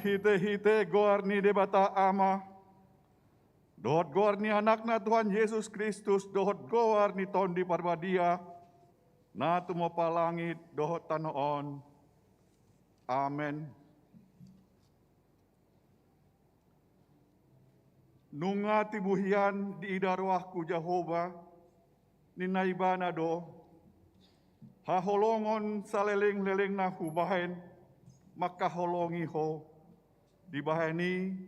hite goarni debata ama. Dohot goarni anakna Tuhan Yesus Kristus, dohot goarni tondi parbadia. Na tumo palangit dohot tanoon. Amen. Nunga tibuhian di idarwahku Jehova, ninaibana do, haholongon saleleng-leleng na hubahen, makaholongi ho, dibaheni,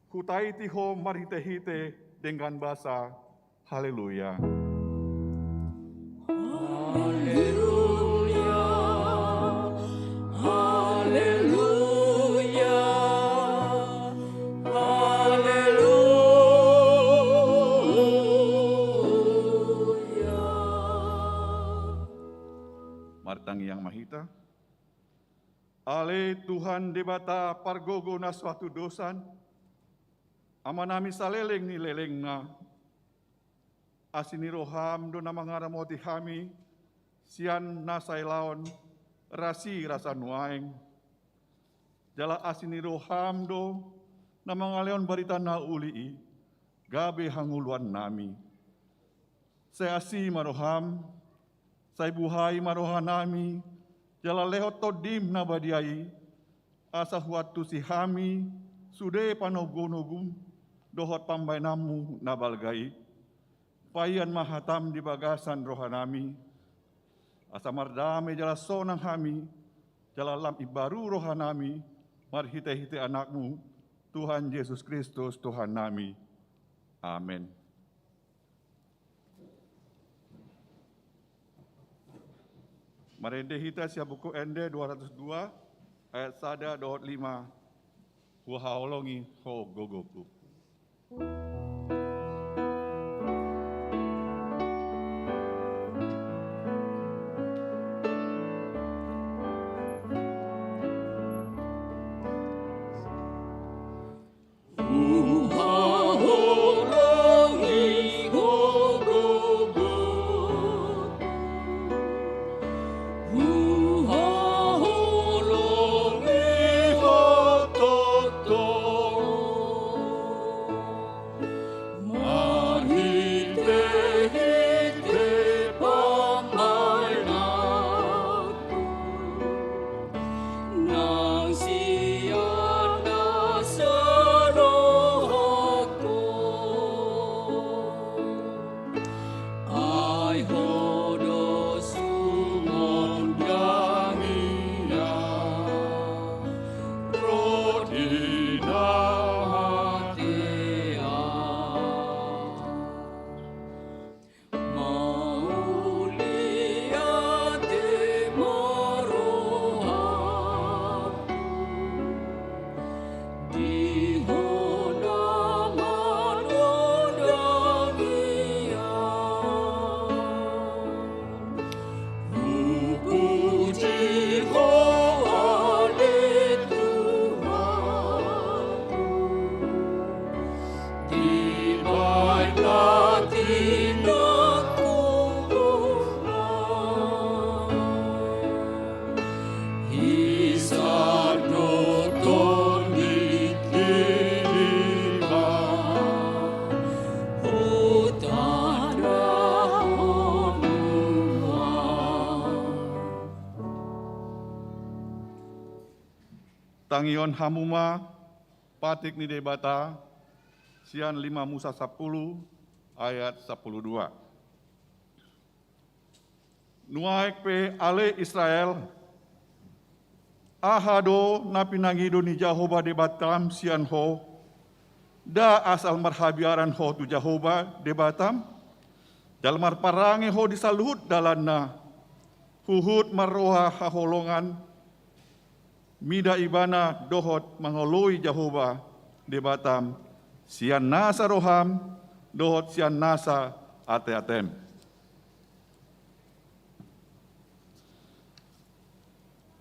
hutaiti ho marhite-hite dengan bahasa, haleluya. Martangi yang mahita. Ale Tuhan debata pargogo na suatu dosan. Amanami saleleng ni leleng na. Asini roham do na mangaramoti hami. Sian nasai laon rasi rasa nuaeng. Jala asini roham do na mangaleon barita na ulii. Gabe hanguluan nami. Saya asi maroham. Saya buhai marohanami, jala lehot todim na badiai, asa huatu si hami, sude panogunugum, dohot pambainamu na balgai, payan mahatam di bagasan rohanami, asa mardame jala sonang hami, jala lam ibaru rohanami, marhite-hite anakmu, Tuhan Yesus Kristus Tuhan nami. Amin. Marende hita sia buku ende 202 ayat 1-5 huhaolongi ho gogoku. Tangion hamuma patik ni debata sian 5 Musa 10 ayat 12. Nuaik pe ale Israel ahado napinangido ni Jehovah debatam sian ho da asal marhabiaran ho tu Jehovah debatam dalmar parange ho disaluhut dalanna huhut marroha haholongan mida ibana dohot mangoloi Jehovah debatam sian nasa roham dohot sian nasa ate-atem.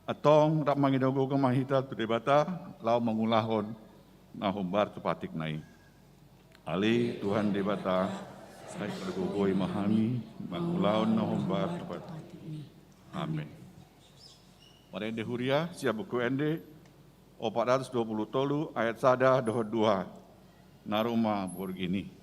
Atong rak mangidogo mahita tu debata lau mangulahon na humbar tu patik nai. Ali Tuhan debata saya pergogoi mahami mangulahon na humbar tu patik. Amin. Marende huria sia buku ende 420 ayat 1 dohot 2 naruma burgini.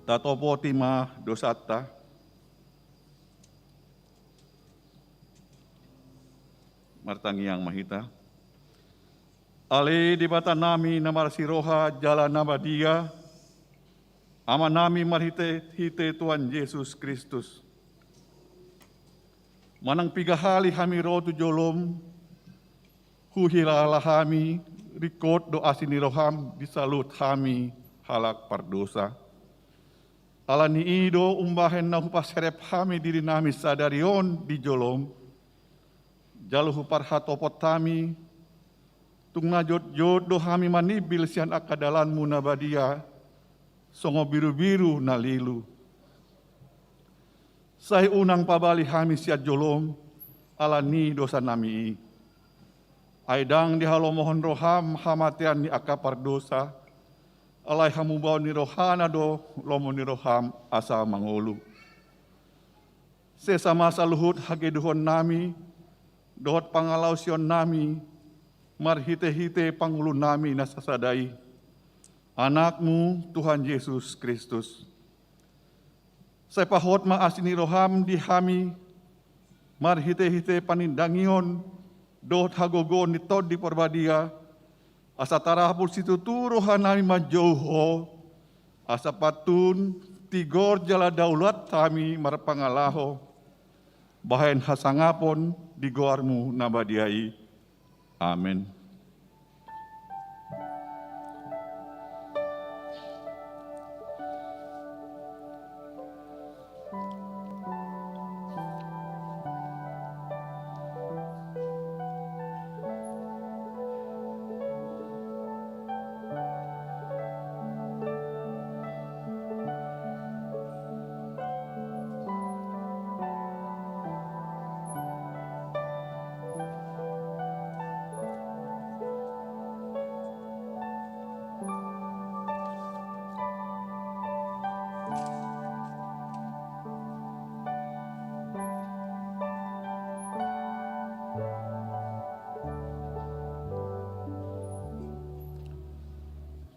Tatopo tima dosata, martangiang mahita. Ali di bata nami namar siroha jalan nama dia, ama nami marhite hite Tuhan Yesus Kristus. Manang pigahali hami rotu jolom, huhilala hami, rikot doa siniroham disalut hami halak pardosa. Ala ni ido umbahen na hupaserep hami diri nami sadarion di jolom, jalu huparhatopot tami, tung najot-jot do hami manibil sian akadalanmu nabadia, songo biru-biru nalilu. Sai unang pabali hami siat jolom, ala ni dosa nami. Aidang dihalo mohon roham hamatian ni akapar dosa, alai hamu bau ni rohana do lomo ni roham asa mangolu. Sesama saluhut hageduhon nami, dohot pangalausion nami, marhite-hite pangulu nami nasasadai. Anakmu Tuhan Yesus Kristus. Saya pahot maasini roham di hami, marhite-hite panindangion, dohot hagogon ni tod di perbadia, asa tarapul situ turuhan nami majauho, asa patun tigor jala daulat kami marpangalaho, bahen hasangapon di goarmu nabadiai. Amin.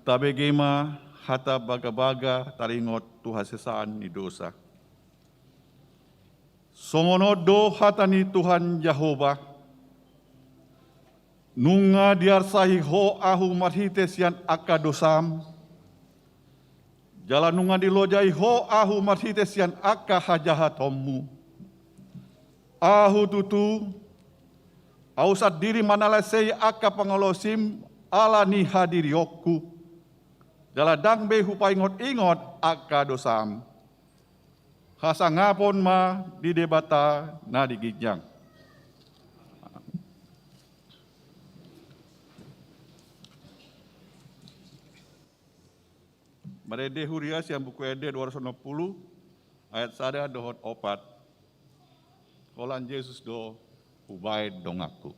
Tabegema hata baga-baga taringot Tuhan sesaan ni dosa. Songonodo hata ni Tuhan Yahova. Nunga diarsahi ho ahu marhite sian aka dosam. Jala nunga dilojai ho ahu marhite sian aka hajahatommu. Ahu tutu, ausat diri manalasei aka pangolosim ala ni hadirioku. Jala dangbe hupai ingot aka dosam. Hasangapon ma di debata na digijang. Marede hurias yang buku ede 260 ayat 1 dohot 4. Kolan Yesus do Ubai dongaku.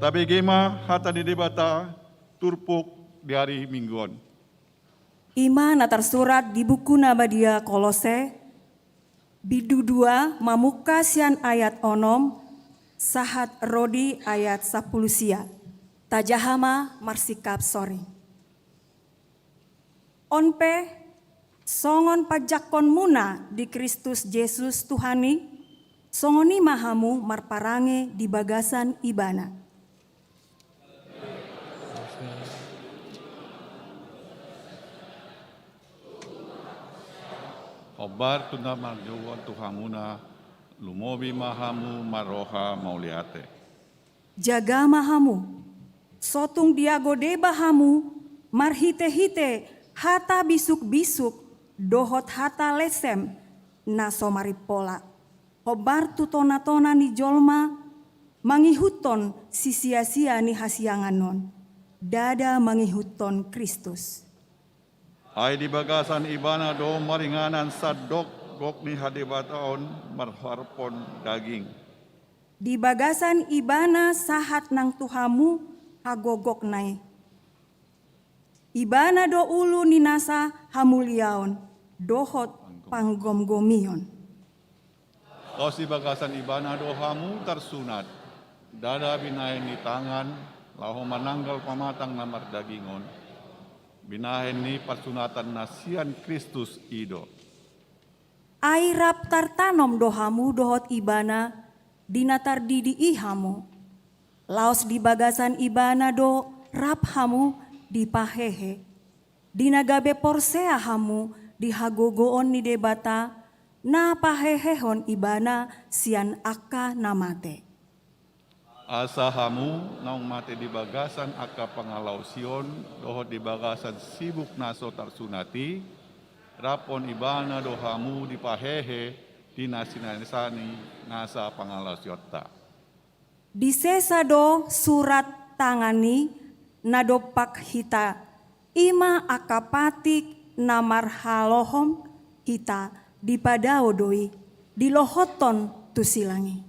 Tabi gema hata di debata turpuk di hari mingguan. Ima na tersurat di buku Nabadia Kolose, bidu 2 mamuka sian ayat onom, sahat rodi ayat 10 sia. Tajahama marsikap sori. Onpe songon pajakon muna di Kristus Yesus Tuhani, songoni mahamu marparange di bagasan ibana. Obar tunda marjuan Tuhamuna, lumobi mahamu maroha mauliate. Jaga mahamu, sotung diagode bahamu, marhite-hite, hata bisuk-bisuk, dohot hata lesem, naso maripola. Obar tutona-tona ni jolma, mangihuton sia-sia ni hasianganon, dada mangihuton Kristus. Ai di bagasan ibana do maringanan sadok gok ni hadibataon marharpon daging. Di bagasan ibana sahat nang Tuhamu hagogok nai. Ibana do ulu ninasa hamuliaon, dohot panggom-gomion. Kau si bagasan ibana do hamu tersunat, dada binain ni tangan, laho mananggal pamatang namar dagingon. Binahen ni persunatan nasian Kristus ido. Airap tartanom dohamu dohot ibana, dinatar didi ihamu. Laos di bagasan ibana do rap hamu di pahehe. Dinagabe porsea hamu di hagogoon ni debata, na pahehehon ibana sian aka namate. Asa hamu naung mate di bagasan aka pangalau sion, dohot di bagasan sibuk naso tarsunati, rapon ibana do hamu di pahehe, di nasinanisani nasa pangalau siota. Di sesa do surat tangani nadopak hita, ima akapatik namar halohom hita di padao doi, di lohoton tusilangi.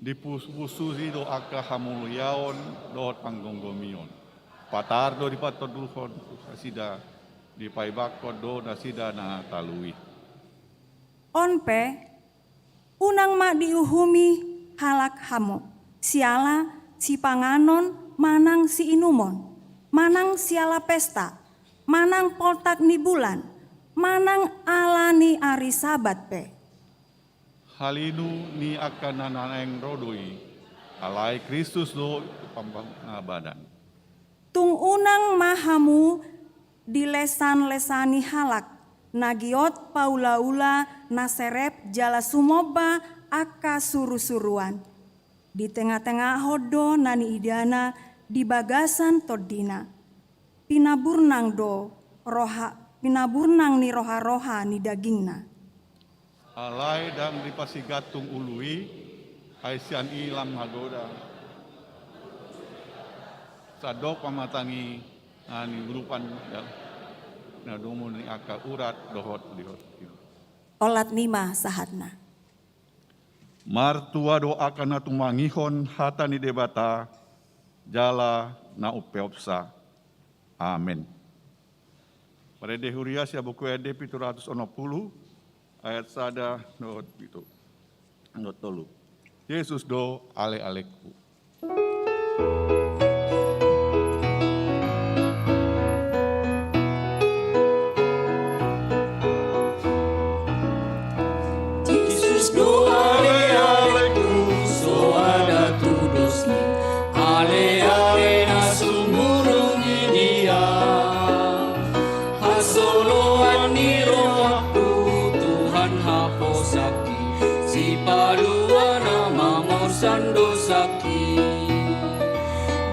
Di pusuhi do aka hamuliaon dohot panggonggomion. Patardo di patoduhon nasida di paibakon do nasida na talui. Onpe unang ma diuhumi halak hamu. Siala si panganon manang si inumon. Manang siala pesta. Manang poltak ni bulan. Manang alani ari sabat pe. Halinu ni akan nanang rodoi, alai Kristus do pambang badan. Tung unang mahamu di lesan-lesani halak, nagiot paula-ula naserep jala sumoba aka suru-suruan. Di tengah-tengah hodo nani idana di bagasan todina. Pinaburnang ni roha-roha ni dagingna. Alai dang di pasigatung ului, aisian ilam hagoda. Sadok pamatangi ani grupan na dumun ni aka urat dohot. Olat nima sahatna. Martua doakan na tumangihon hata ni debata, jala na upeopsa. Amin. Pada huria sia buku ede 760 ayat sada not itu. Not tolu. Yesus do ale-aleku. Yesus do ale-aleku, so ada tudosni, ale-ale na sumurungi dia. Hasoloan ni rohku, Tuhan haposaki, si paluan nama morsan dosaki.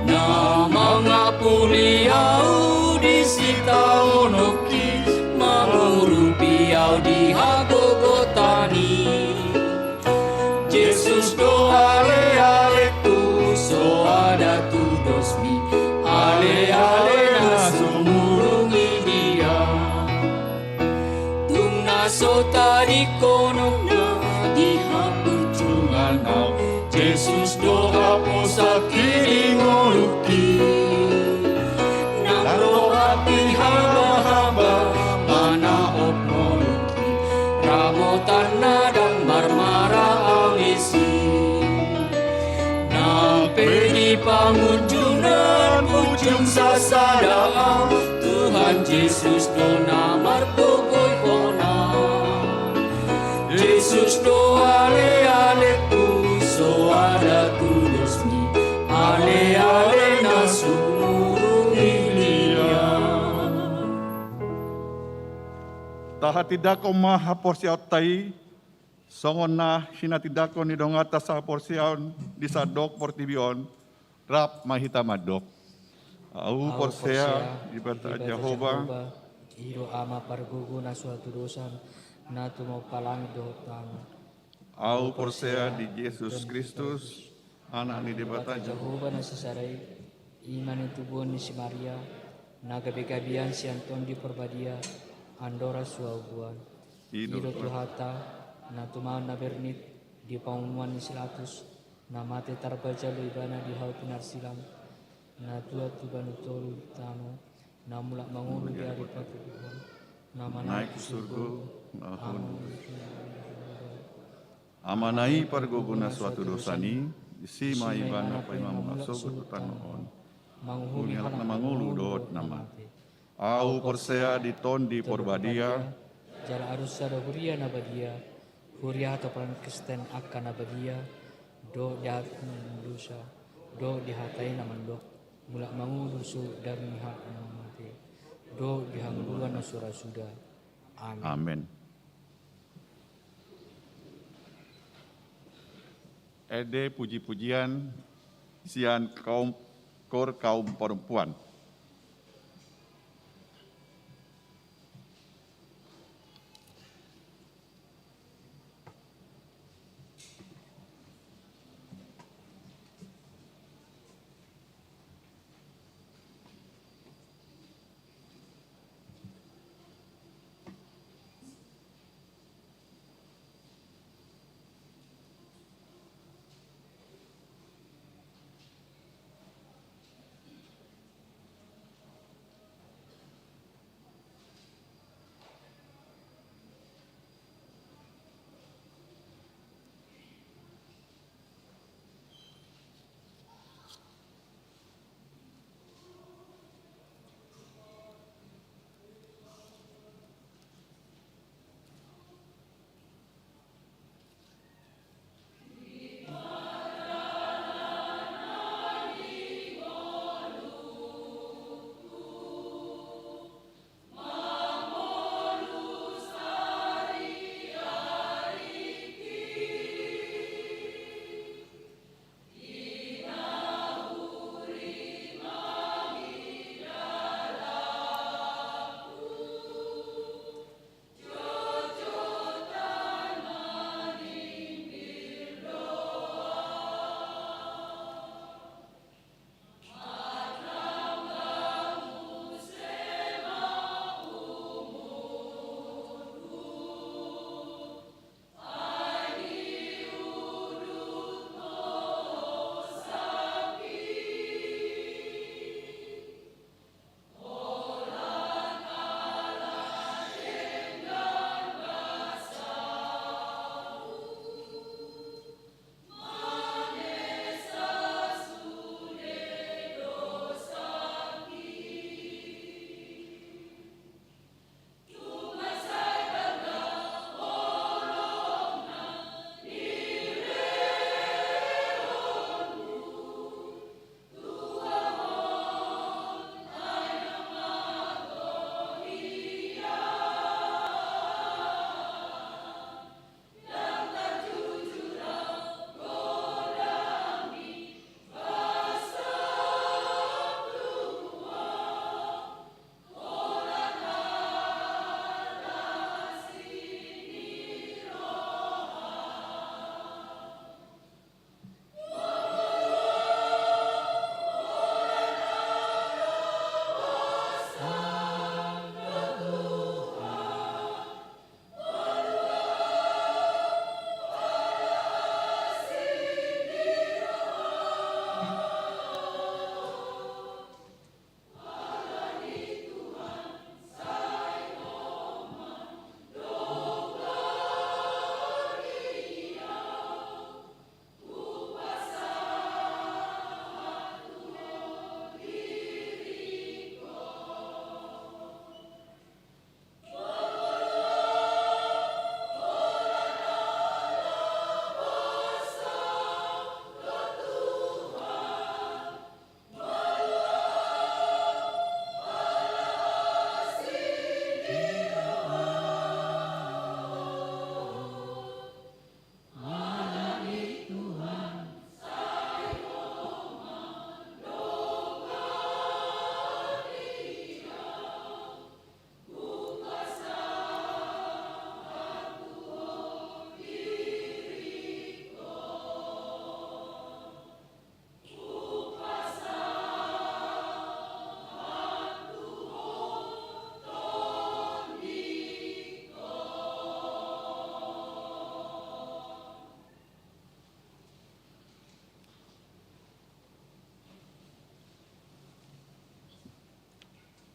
Na mangapuli au di sita onoki, mangurupi au di hagogotani. Yesus do ale-aleku, so ada tudosmi, ale-ale na sumurungi dia. Tung naso tadi konok na di hapucungan au, Yesus do haposaki di ngoluki. Nang rohapi haba-haba, mana op ngoluki, ramotan nadang marmara awisi. Nampe di pangunjunan ujung sasada, Tuhan Yesus do namar pokoi kona. Yesus do ale-aleku, so ada tudosni, ale-ale na sumurungi dia. Tahatidako maha porsiaw tai, songon na hinatidako ni dongata sa porsiaw di sadok portibion, rap mahita madok. Au porsea di bata Jehovah, Iro ama pargugu na suatu dosan na tumo palang dotan. au porsea di Yesus Kristus, anak ni debata Jehovah. Jehovah na sasaray iman itu buon ni si Maria na gabi-gabian si Anton di perbadia andora suabuan. Iro tuhata na tumaon na bernit di pangumuan ni silatus na mate tarbaja lo ibana di haut narsilam na tua tuban utolu tano na mulak mangulu di hari patuhan na Naik ke surga, amanai pargoguna suatu dosani, isi maibana pa imam masuk tutan on. manghuni Ungalak na halak mangulu dot nama. Au porsea di ton di porbadia, jala arus sada huria na badia huria atau peran Kristen akan na badia do jahat dosa do dihatai na mandok mulak mangulu su dari hak na mati do dihangguan na surah sudah. Amin. amin. Ede puji-pujian sian kaum perempuan.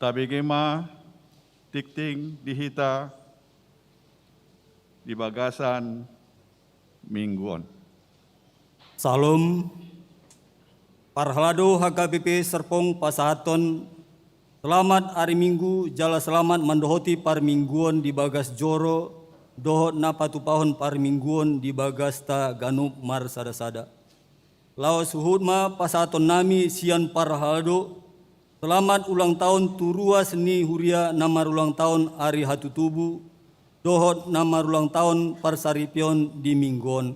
tabegema tikting dihita di bagasan mingguan. Salam Parhalado HKBP Serpong Pasahaton. Selamat hari Minggu, jala selamat mandohoti parmingguan di bagas joro, dohot na patupahon parmingguan di bagas ta ganup mar sada-sada. Laos suhudma pasahaton nami sian Parhalado. Selamat ulang tahun turua seni huria namar ulang tahun hari hatutubu, dohot namar ulang tahun parsaripion di mingguan.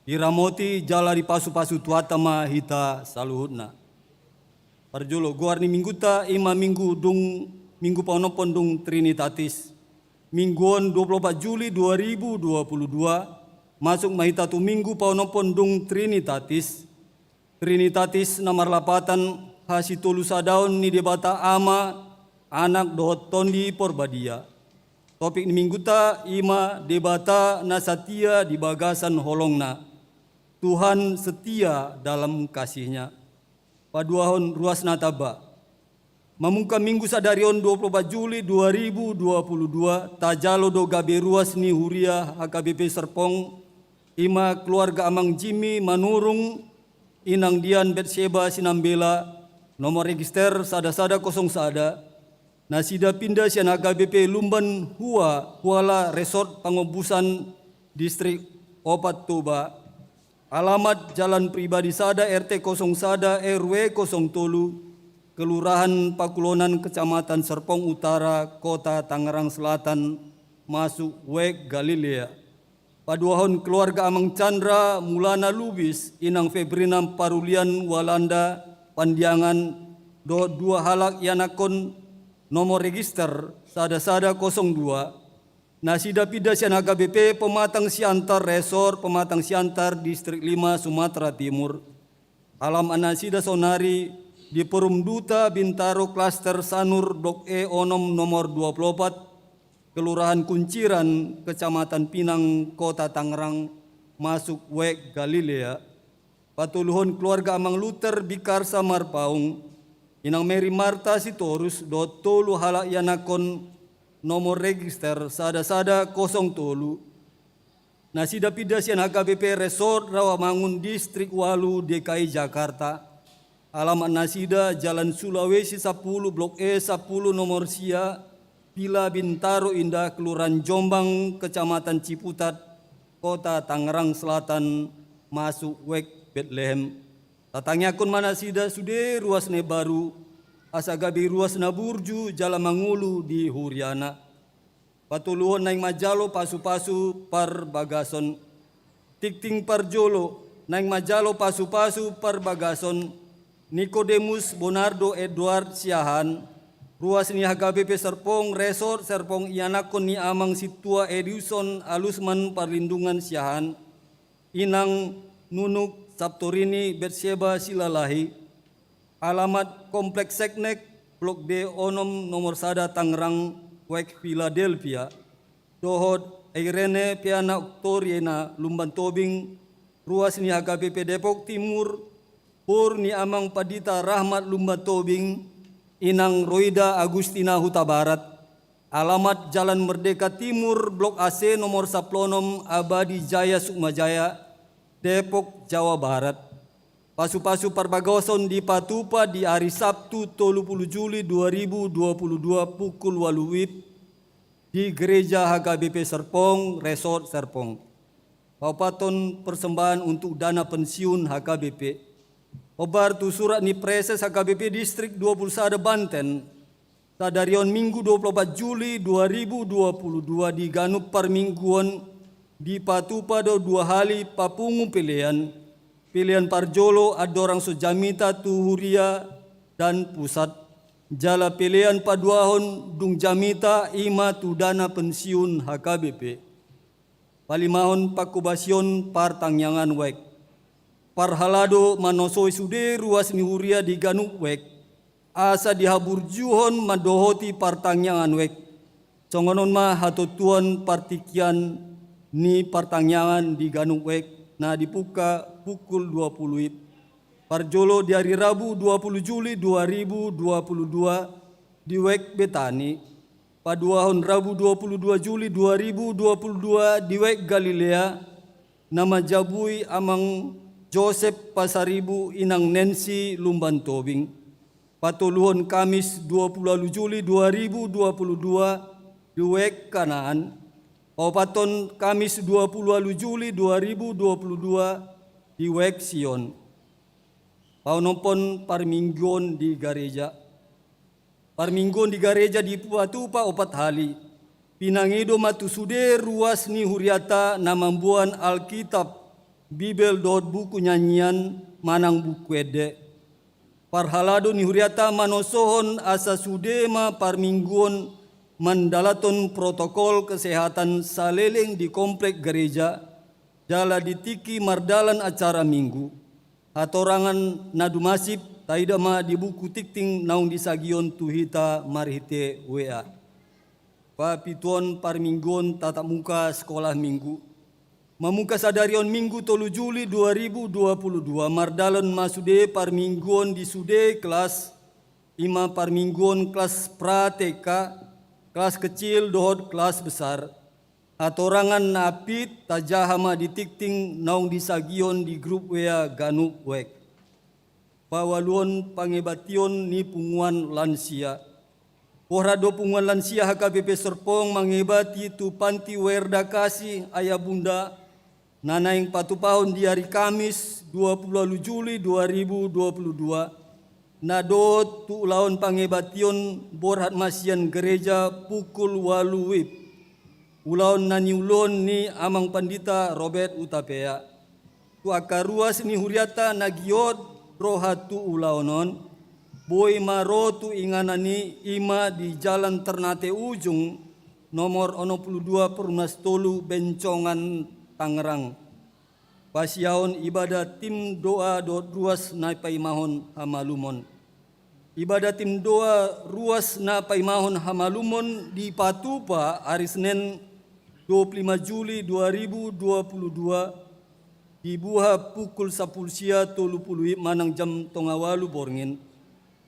Iramoti jala di pasu-pasu tuatama hita saluhutna. Parjolo guarni mingguta ima minggu dung minggu paunopon dung Trinitatis. Mingguan 24 Juli 2022 masuk mahita tu minggu paunopon dung Trinitatis. Trinitatis namar lapatan hasitolu sadaun ni debata ama anak dohot tondi porbadia. Topik ni mingguta ima debata nasatia di bagasan holongna. Tuhan setia dalam kasihnya. Paduahon ruas nataba. Mamungka minggu sadarion 24 Juli 2022 tajalo do gabe ruas ni huria HKBP Serpong ima keluarga Amang Jimmy Manurung Inang Dian Betsheba Sinambela nomor register sada-sada kosong sada nasida pindah sian HKBP Lumban Huala Resort Pangobusan Distrik Opat Toba. Alamat Jalan Pribadi Sada RT 0 Sada RW 0 Tolu Kelurahan Pakulonan Kecamatan Serpong Utara Kota Tangerang Selatan masuk Wek Galilea. Paduahon keluarga Amang Chandra Mulana Lubis Inang Febrina Parulian Walanda Pandiangan dua halak yanakon nomor register sada-sada 02 Nasida Pida Sian HKBP Pematang Siantar Resort Pematang Siantar Distrik 5 Sumatera Timur. Alam Anasida Sonari di Perum Duta Bintaro Klaster Sanur Blok E Onom nomor 24 Kelurahan Kunciran Kecamatan Pinang Kota Tangerang masuk Wek Galilea. Patuluhon keluarga Amang Luther Bikarsa Marpaung Inang Mary Marta Sitorus dotolu halak yanakon nomor register sada-sada 0 Tolu. Nasida Pida Sian HKBP Resort Rawamangun Distrik Walu DKI Jakarta. Alamat nasida Jalan Sulawesi 10 Blok E 10 nomor Sia Pila Bintaro Indah Kelurahan Jombang Kecamatan Ciputat Kota Tangerang Selatan masuk Wek Bethlehem. Tatangnya akun manasida sude ruas ne baru asagabi ruas naburju Jala Mangulu di Huriana. Patuluhon naing majalo pasu-pasu par bagason. Tikting parjolo naing majalo pasu-pasu par bagason. Nicodemus Bonardo Edward Siahan. Ruas ni HKBP Serpong Resort Serpong ianakon ni Amang Situa Edison Alusman Perlindungan Siahan. Inang Nunuk Saptorini Betsheba Silalahi. Alamat Kompleks Seknek Blok D Onom nomor sada Tangerang Wek Philadelphia. Dohot Irene Piana Oktoriena Lumban Tobing. Ruas ni HKBP Depok Timur. Pur ni Amang Padita Rahmat Lumban Tobing. Inang Roida Agustina Huta Barat. Alamat Jalan Merdeka Timur Blok AC nomor 10 Abadi Jaya Sukmajaya Depok Jawa Barat. Pasu-pasu Parbagason di Patupa di hari Sabtu 30 Juli 2022 pukul 8 WIB di Gereja HKBP Serpong Resort Serpong. Paupaton persembahan untuk dana pensiun HKBP. Obar tu surat ni preses HKBP Distrik 21 Banten. Sadarion Minggu 24 Juli 2022 di Ganup Parmingguan di Patupa do 2 hali papungu pilihan. Pilihan Parjolo Adorang Sojamita Tuhuria dan Pusat. Jala pilihan Paduahon Dung Jamita Ima Tudana Pensiun HKBP. Palimahon Pakubasion Partangyangan Wek. Parhalado Manosoi Sude Ruas Nihuria di Ganuk Wek. Asa dihaburjuhon Madohoti Partangyangan Wek. Congonon ma hatotuan partikian ni Partangyangan di Ganuk Wek. Nah dibuka pukul 20 WIB. Parjolo di hari Rabu 20 Juli 2022 di Wek Betani, paduahon Rabu 22 Juli 2022 di Wek Galilea, nama jabui amang Joseph Pasaribu inang Nancy Lumban Tobing. Patuluhon Kamis 20 Juli 2022 di Wek Kanaan. Papaton Kamis 20 Juli 2022 di Wek Sion. Paunompon parminggon di gereja. Parminggon di gereja di Patupa opat hali. Pinangido matusude ruas ni huriata na mambuan Alkitab Bibel dot buku nyanyian manang buku ede. Parhalado ni huriata manosohon asa sudema parminggon mandalaton protokol kesehatan saleleng di komplek gereja jala ditiki mardalan acara minggu. Hatorangan nadumasip taidama di buku tikting naung disagion tuhita marhite WA. Papituan parminggon tatap muka sekolah minggu. Mamuka sadarion minggu 3 Juli 2022 mardalan masude parminggon di sude kelas 5 parminggon kelas prateka, kelas kecil dohot kelas besar. Atorangan napit tajahama di tikting naung disagion di grup WA Ganup Wek. Pawaluon pangebation ni punguan lansia. Porado punguan lansia HKBP Serpong mengebati tu panti werda kasih ayah bunda nanaing patupahon di hari Kamis 20 Juli 2022 nadot tu laon pangebation borhat masian gereja pukul 8 WIB ulaon naniulon ni amang pandita Robert Utapea tu akaruas ni huriata nagiot rohatu ulaonon boy maro tu inganani ima di jalan Ternate Ujung nomor 62 Perumnas Tolu Bencongan Tangerang. Pasiaon ibadah tim doa dot ruas na paimahon hamalumon. Ibadah tim doa ruas na paimahon hamalumon di Patupa hari Senin 25 Juli 2022 dibuha pukul 10 sia 30 manang jam tongawalu borngin.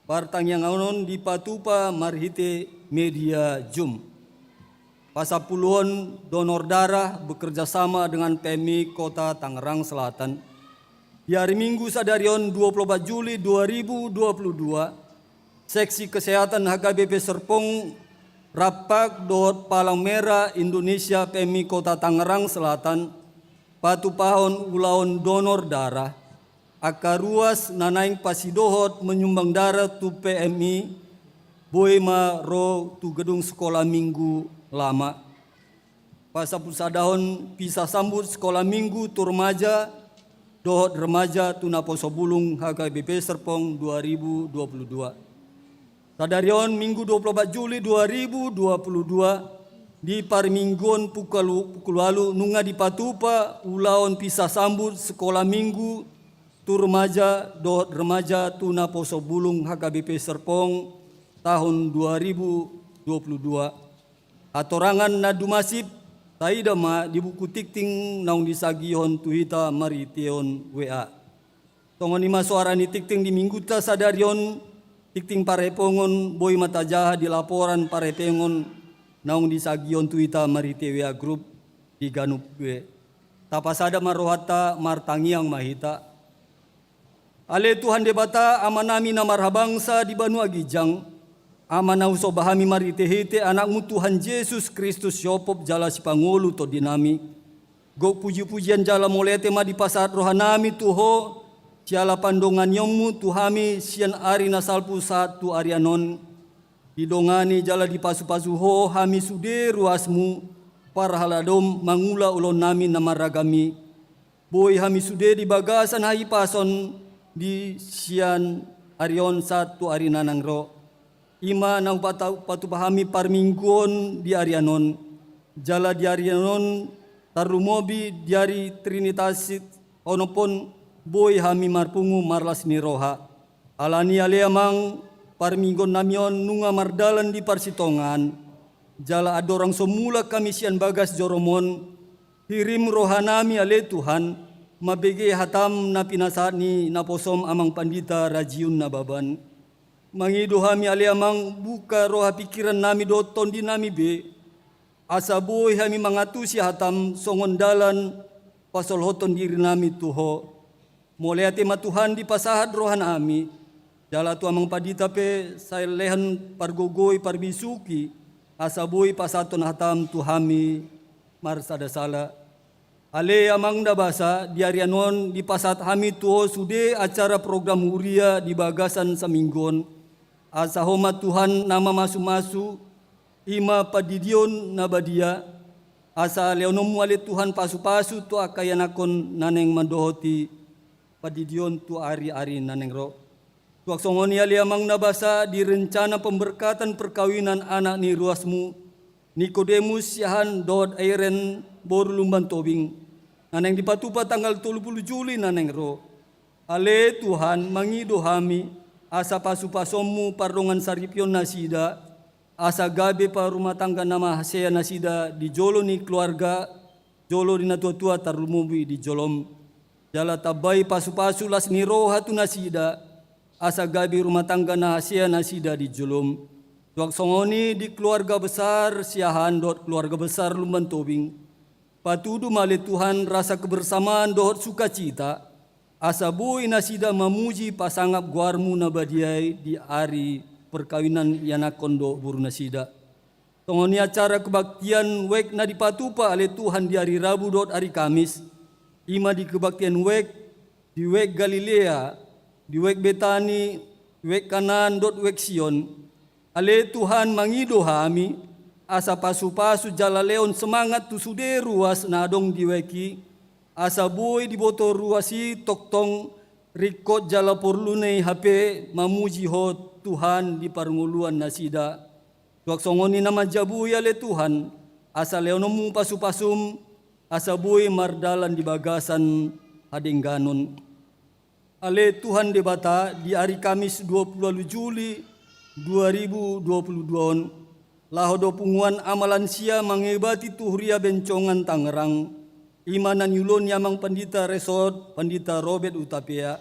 Partang yang anon di Patupa marhite media Zoom. Pasapuluhan donor darah bekerja sama dengan PMI Kota Tangerang Selatan. Di hari Minggu sadarion 24 Juli 2022, Seksi Kesehatan HKBP Serpong Rapak Dot Palang Merah Indonesia PMI Kota Tangerang Selatan patupahon ulaon donor darah. Akaruas nanaing pasidohot menyumbang darah tu PMI boema ro tu gedung sekolah minggu lama. Pasapusadahon pisah sambut sekolah minggu tu remaja dohot remaja tu Naposo Bulung HKBP Serpong 2022. Sadarion Minggu 24 Juli 2022 di parminggon pukul walu nunga di Patupa ulaon pisah sambut sekolah minggu tu remaja dohot remaja tu Naposo Bulung HKBP Serpong tahun 2022. Atorangan nadumasip taidama di buku tikting naung disagihon tuhita mariteon WA. Tongon lima suara ni tikting di minggu ta sadarion tikting parepongon boy mata jaha di laporan parepengon naung disagihon tuhita marite WA grup di Ganup we. Tapasada marohata martangiang mahita. Ale Tuhan debata amanami na marhabangsa di Banua Gijang. Amanau so bahami maritehete anakmu Tuhan Yesus Kristus yopop jala si pangulu to dinami. Gok puji-pujian jala molete ma di pasat rohanami tuho. Siala pandongan yomu tuhami sian ari nasalpu saat tu arianon. Didongani jala di pasu-pasu ho hami sude ruasmu. Parhaladom mangula ulon nami namaragami. Boy hami sude di bagasan hai pason di sian arion saat tu ari nanang ro. Ima nang patupahami parminggon di Arianon, jala di Arianon, tarumobi di Ari Trinitasit, onopon boy hami marpungu marlas ni roha. Alani aleamang parminggon namion nunga mardalan di Parsitongan, jala adorang semula kami sian bagas joromon, hirim rohanami ale Tuhan, mabege hatam na pinasat ni naposom amang pandita rajiun nababan. mangido hami ali amang buka roha pikiran nami do tondi nami be, asa boy hami mangatusi hatam songon dalan pasol hoton diri nami tuho. Mulai ati matuhan di pasahat rohan ami, jala tu amang padita pe saya lehan pargogoi parbisuki, asa boy pasaton hatam tuhami marsada sala. Ale amang dabasa di arianon di pasat hami tuho sude acara program huria di bagasan saminggon. Asa homa Tuhan nama masu-masu ima padidion nabadia. Asa leonomu ale Tuhan pasu-pasu tu akayanakon naneng mandohoti padidion tu ari-ari naneng ro. Tuak songoni ale amang nabasa di rencana pemberkatan perkawinan anak ni ruasmu Nikodemus Yahan Dod Airen Boru Lumban Tobing naneng dipatupa tanggal 30 Juli naneng ro. Ale Tuhan mangido hami asa pasu-pasommu pardongan saripion nasida asa gabe pa rumah tangga nama hasea nasida di jolo ni keluarga jolo di natua-tua tarumubi di jolom jala tabai pasu-pasu las ni roha tu nasida asa gabe rumah tangga na hasea nasida di jolom. Tuak songoni di keluarga besar Siahan dot keluarga besar Lumban Tobing. Patudu male Tuhan rasa kebersamaan dohot sukacita. Asa bui nasida mamuji pasangap guarmu nabadiai di hari perkawinan yana kondo buru nasida. Tongoni acara kebaktian wek na dipatupa ale Tuhan di hari Rabu dot hari Kamis. Ima di kebaktian wek di wek Galilea, di wek Betani, wek Kanan dot wek Sion. Ale Tuhan mangido hami, asa pasu-pasu jala leon semangat tu sude ruas nadong diweki, asa boy di boto ruasi toktong rikot jala porlunei hape mamuji ho Tuhan di parnguluan nasida. Tuak songoni nama jabuy ale Tuhan, asa leonomu pasu-pasum, asa boy mardalan di bagasan hadengganon. Ale Tuhan debata di hari Kamis 20 Juli 2022 lahodo punguan amalan sia mengebati tuhria bencongan Tangerang imanan yulon yamang pandita resort pandita Robert Utapia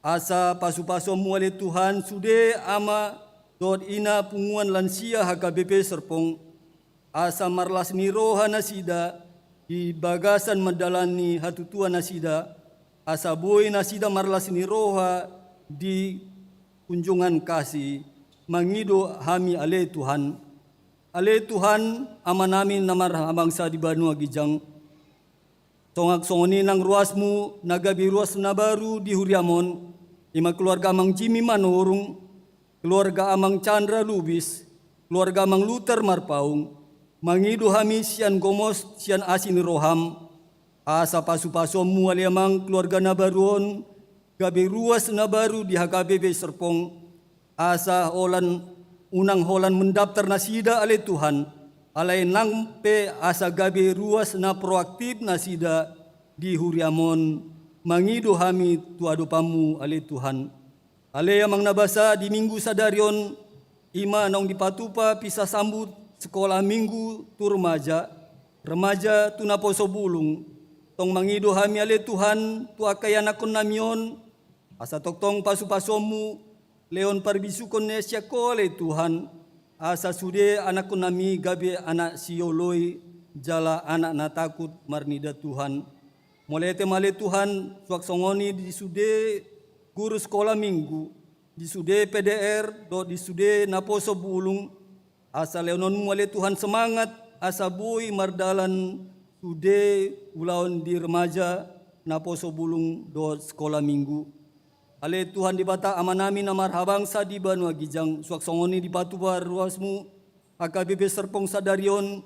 asa pasu-pasu muale Tuhan sude ama dot ina punguan lansia HKBP Serpong asa marlas niroha nasida di bagasan madalani hatutua nasida asa boy nasida marlas niroha di kunjungan kasih mangido hami ale Tuhan amanami namar bangsa di Banua Gijang tongak songoni nang ruasmu nagabi ruas nabaru di Huriamon ima keluarga amang Jimmy Manurung keluarga amang Chandra Lubis keluarga amang Luther Marpaung mangido hami sian gomos sian asin roham asa pasu-pasommu ale amang keluarga nabaruon gabi ruas nabaru di HKBP Serpong asa unang holan mendaftar nasida ale Tuhan alai nangpe asa gabe ruas na proaktif nasida di Huriamon mangido hami tuado pamu ale Tuhan ale amang nabasa di minggu sadarion ima nong dipatupa pisah sambut sekolah minggu tu remaja tu naposo bulung tong mangido hami ale Tuhan tu akayanakon namion asa toktong pasu-pasomu leon parbisukon nesya kole Tuhan asa sude anakku nami gabe anak sioloi jala anak natakut marnida Tuhan molete male Tuhan suak songoni di sude guru sekolah minggu di sude PDR do di sude naposo bulung asa leonon male Tuhan semangat asa boy mardalan sude ulaon di remaja naposo bulung do sekolah minggu. Ale Tuhan dibata amanami namar habangsa di Banua Gijang suak songoni di patubar ruasmu HKBP Serpong sadarion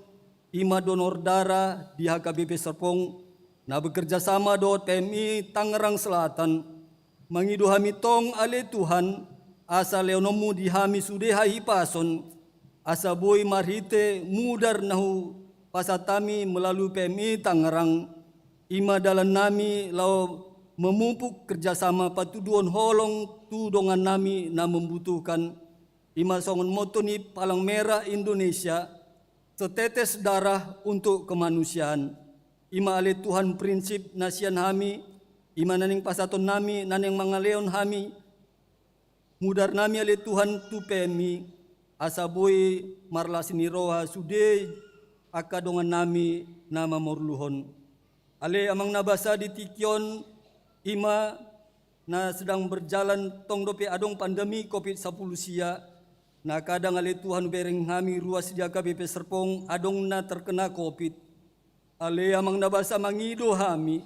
ima donor darah di HKBP Serpong na bekerja sama do PMI Tangerang Selatan mangido hami tong ale Tuhan asa leonomu di hami sude hai pason asa boy marhite mudar nahu pasatami melalui PMI Tangerang ima dalan nami lau memupuk kerjasama patuduon holong tu dongan nami na membutuhkan ima songon motoni palang merah Indonesia setetes darah untuk kemanusiaan ima ale Tuhan prinsip nasian hami ima naning pasaton nami naning mangaleon hami mudar nami ale Tuhan tupemi, asa boy marlasini roha sude akadongan nami nama morluhon. Ale amang nabasa di tikyon ima na sedang berjalan tong dope adong pandemi COVID-10 sia, na kadang ale Tuhan bereng kami ruas jaka BP Serpong adong na terkena COVID. Ale amang nabasa mangido kami,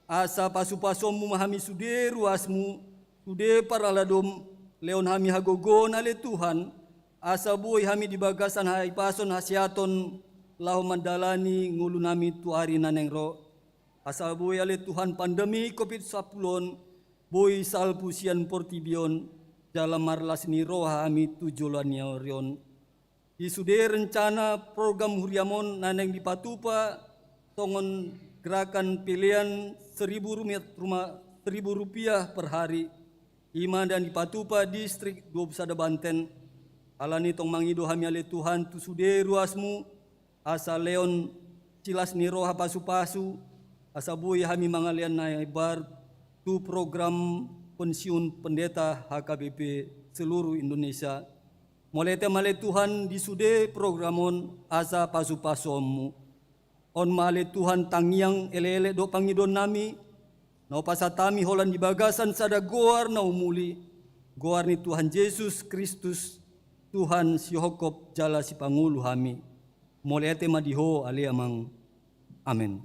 asa pasu-pasomu mahami sude ruasmu, sude paraladom, leon kami hagogon ale Tuhan, asa boy kami di bagasan hai pason hasiaton, lahu mandalani ngulu nami tuari nanengro. Asa boy ale Tuhan pandemi COVID-10, boy salpusian portibion, dalam marlas ni roha kami tujulan rion. Isude rencana program huriamon naneng dipatupa, tongon gerakan pilihan 1.000 rupiah per hari. Ima dan dipatupa distrik 21 Banten. Alani tong mangido hami ale Tuhan tu sude ruasmu, asa leon cilas ni roha pasu-pasu, asa boy hami mangalian na ibar tu program pensiun pendeta HKBP seluruh Indonesia. Molete male Tuhan di sude programon asa pasu-pasommu. On male Tuhan tangyang ele-ele do pangidon nami, no pasatami holan di bagasan sada goar na umuli, goar ni Tuhan Yesus Kristus, Tuhan si hokop jala si pangulu hami. Molete madiho ali amang. Amin.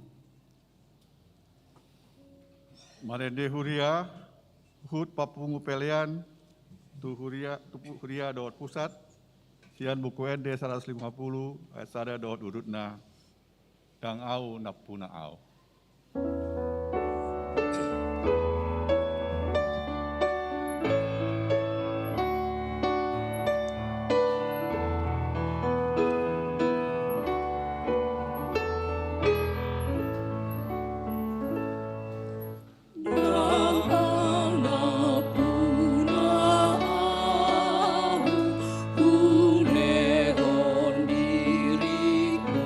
Marende huria, hut papungu pelian, tu huria dot pusat, sian buku ende 150, ayat sada dot urutna, dang au napuna au. Tunehon diriku,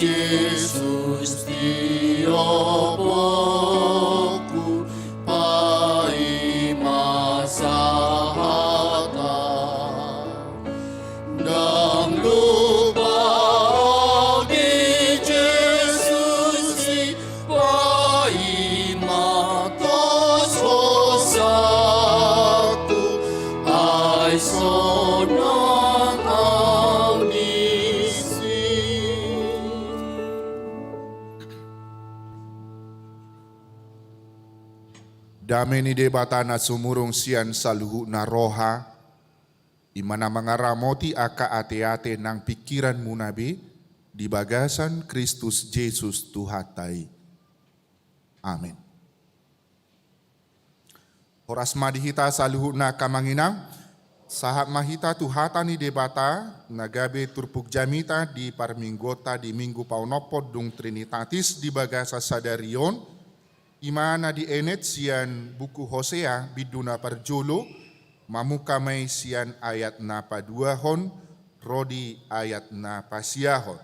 Jesus tiopoku pai masahata dang lupa di Jesus pai matos hosaku ai sonang audisi. Dameni debatana sumurung sian saluhu na roha, imana mangaramoti aka ate-ate nang pikiran munabe, di bagasan Kristus Yesus Tuhatai. Amin. Horas madihita saluhu na kamanginang, sahat mahita tuhatani debata, nagabe turpuk jamita di parminggota di minggu paunopod dung Trinitatis di bagasa sadarion, imana di enet sian buku Hosea biduna parjolo, mamukamay sian ayat na paduahon, rodi ayat na pasiahon.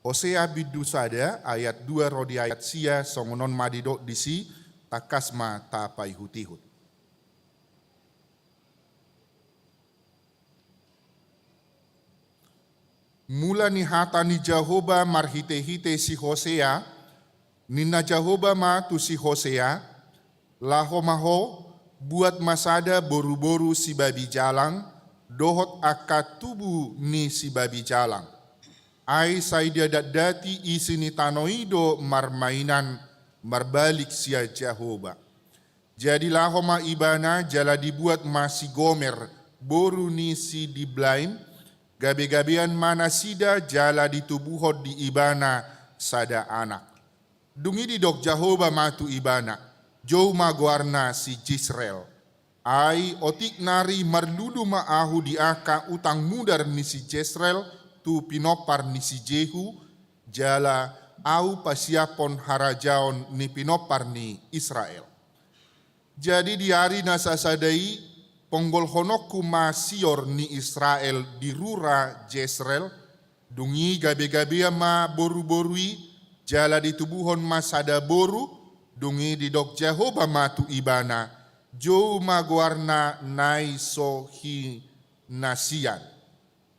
Hosea bidu sada ayat 2 rodi ayat sia songonon madidok disi takasma tapai hutihut. Mula ni hata ni Jehovah marhite-hite si Hosea, Nina Jehovah ma tu si Hosea, laho maho buat masada boru-boru si babi jalang, dohot akat tubuh ni si babi jalang. Ai saidia dati isini tanoido marmainan marbalik sia Jehovah. Jadi laho ma ibana jala dibuat masi gomer, boru ni si diblaim, gabe-gabean mana sida jala ditubuhot di ibana sada anak. Dungi di dok Jehovah matu ibana, jauh maguarna si Jisrael. Ai otik nari marludu maahu di aka utang mudar ni si Jisrael, tu pinopar ni si Jehu, jala au pasiapon harajaon ni pinopar ni Israel. Jadi di hari nasasadai, ponggol honokku masior ni Israel di rura Jisrael, dungi gabe-gabe ma boru-borui, jala di tubuhon masada boru, dungi di dok Jehovah matu ibana, jo maguarna nai sohi nasian.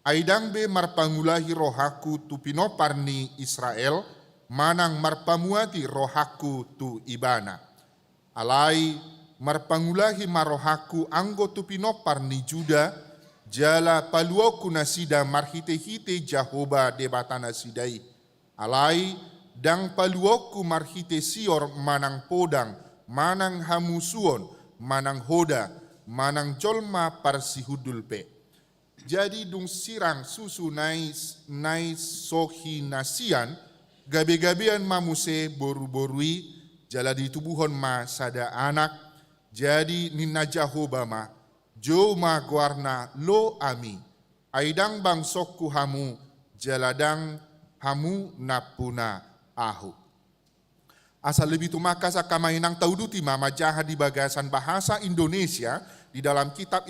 Aidang be marpangulahi rohaku tu pinoparni Israel, manang marpamuati rohaku tu ibana. Alai marpangulahi marohaku anggo tu pinoparni Juda, jala paluoku nasida marhite-hite Jehovah debatana sidai. Alai dang paluoku marhite sior manang podang, manang hamusuon, manang hoda, manang jolma parsihudulpe. Jadi dung sirang susu nais sohi nasian, gabe-gabean mamuse boru-borui, jala ditubuhon ma sada anak, jadi nina Jehovah ma, jo ma guarna lo ami, aidang bang sokku hamu, jaladang hamu napuna ahu. Asal lebih tumaka sa kamainang tauduti mama jaha di bagasan bahasa Indonesia di dalam kitab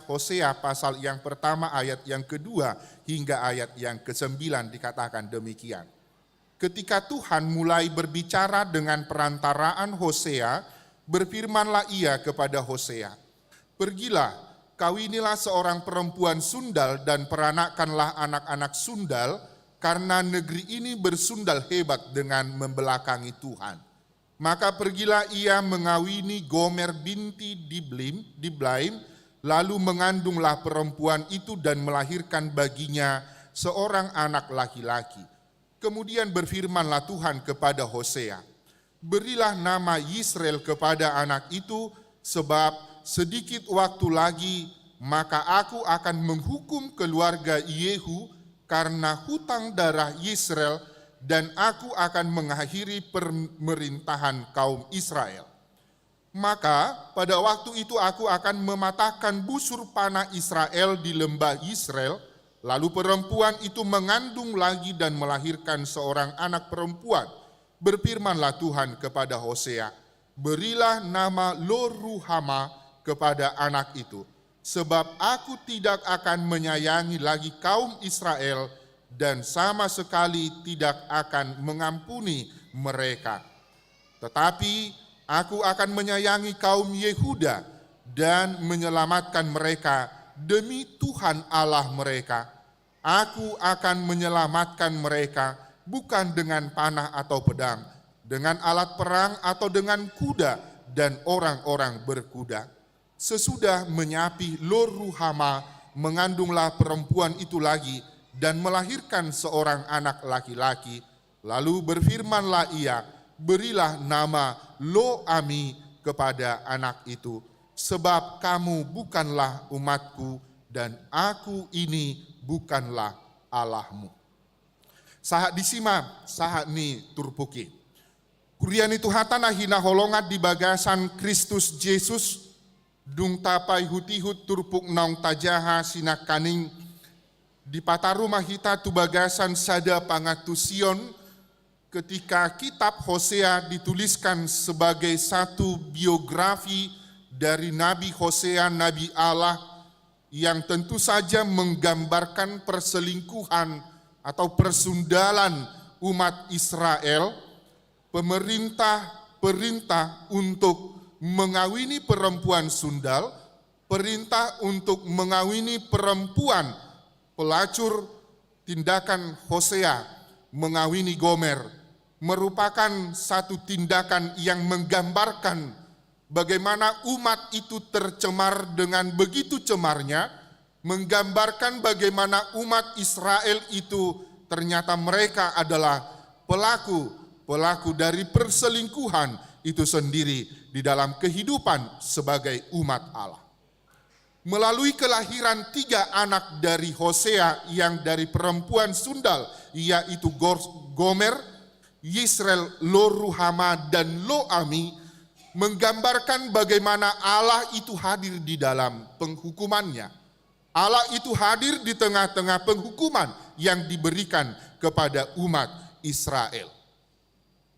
Hosea pasal yang pertama ayat yang kedua hingga ayat yang ke-9 dikatakan demikian. Ketika Tuhan mulai berbicara dengan perantaraan Hosea, berfirmanlah ia kepada Hosea, "Pergilah, kawinilah seorang perempuan sundal dan peranakanlah anak-anak sundal, karena negeri ini bersundal hebat dengan membelakangi Tuhan. Maka pergilah ia mengawini Gomer binti Diblaim, lalu mengandunglah perempuan itu dan melahirkan baginya seorang anak laki-laki. Kemudian berfirmanlah Tuhan kepada Hosea, berilah nama Yisrael kepada anak itu, sebab sedikit waktu lagi maka aku akan menghukum keluarga Yehu karena hutang darah Yisrael, dan aku akan mengakhiri pemerintahan kaum Israel. Maka pada waktu itu aku akan mematahkan busur panah Israel di lembah Yisrael, lalu perempuan itu mengandung lagi dan melahirkan seorang anak perempuan. Berfirmanlah Tuhan kepada Hosea, berilah nama Lo-ruhama kepada anak itu, sebab aku tidak akan menyayangi lagi kaum Israel dan sama sekali tidak akan mengampuni mereka. Tetapi aku akan menyayangi kaum Yehuda dan menyelamatkan mereka demi Tuhan Allah mereka. Aku akan menyelamatkan mereka bukan dengan panah atau pedang, dengan alat perang atau dengan kuda dan orang-orang berkuda. Sesudah menyapi Lo-ruhama, mengandunglah perempuan itu lagi dan melahirkan seorang anak laki-laki. Lalu berfirmanlah ia, berilah nama Lo-ami kepada anak itu, sebab kamu bukanlah umatku dan aku ini bukanlah Allahmu. Sahat disima, sahat ni turpuki. Kurian itu hatana hina holongat di bagasan Kristus Yesus, dung tapai hutihut turpuk naung tajaha sinak kaning, di pataru mahita tu bagasan sada pangatusion, ketika kitab Hosea dituliskan sebagai satu biografi dari Nabi Hosea, Nabi Allah, yang tentu saja menggambarkan perselingkuhan atau persundalan umat Israel. Perintah untuk mengawini perempuan sundal, perintah untuk mengawini perempuan pelacur, tindakan Hosea mengawini Gomer merupakan satu tindakan yang menggambarkan bagaimana umat itu tercemar dengan begitu cemarnya, menggambarkan bagaimana umat Israel itu ternyata mereka adalah pelaku dari perselingkuhan itu sendiri di dalam kehidupan sebagai umat Allah. Melalui kelahiran 3 anak dari Hosea yang dari perempuan sundal, yaitu Gomer, Yisrael, Lo-ruhama, dan Lo-ami, menggambarkan bagaimana Allah itu hadir di dalam penghukumannya. Allah itu hadir di tengah-tengah penghukuman yang diberikan kepada umat Israel.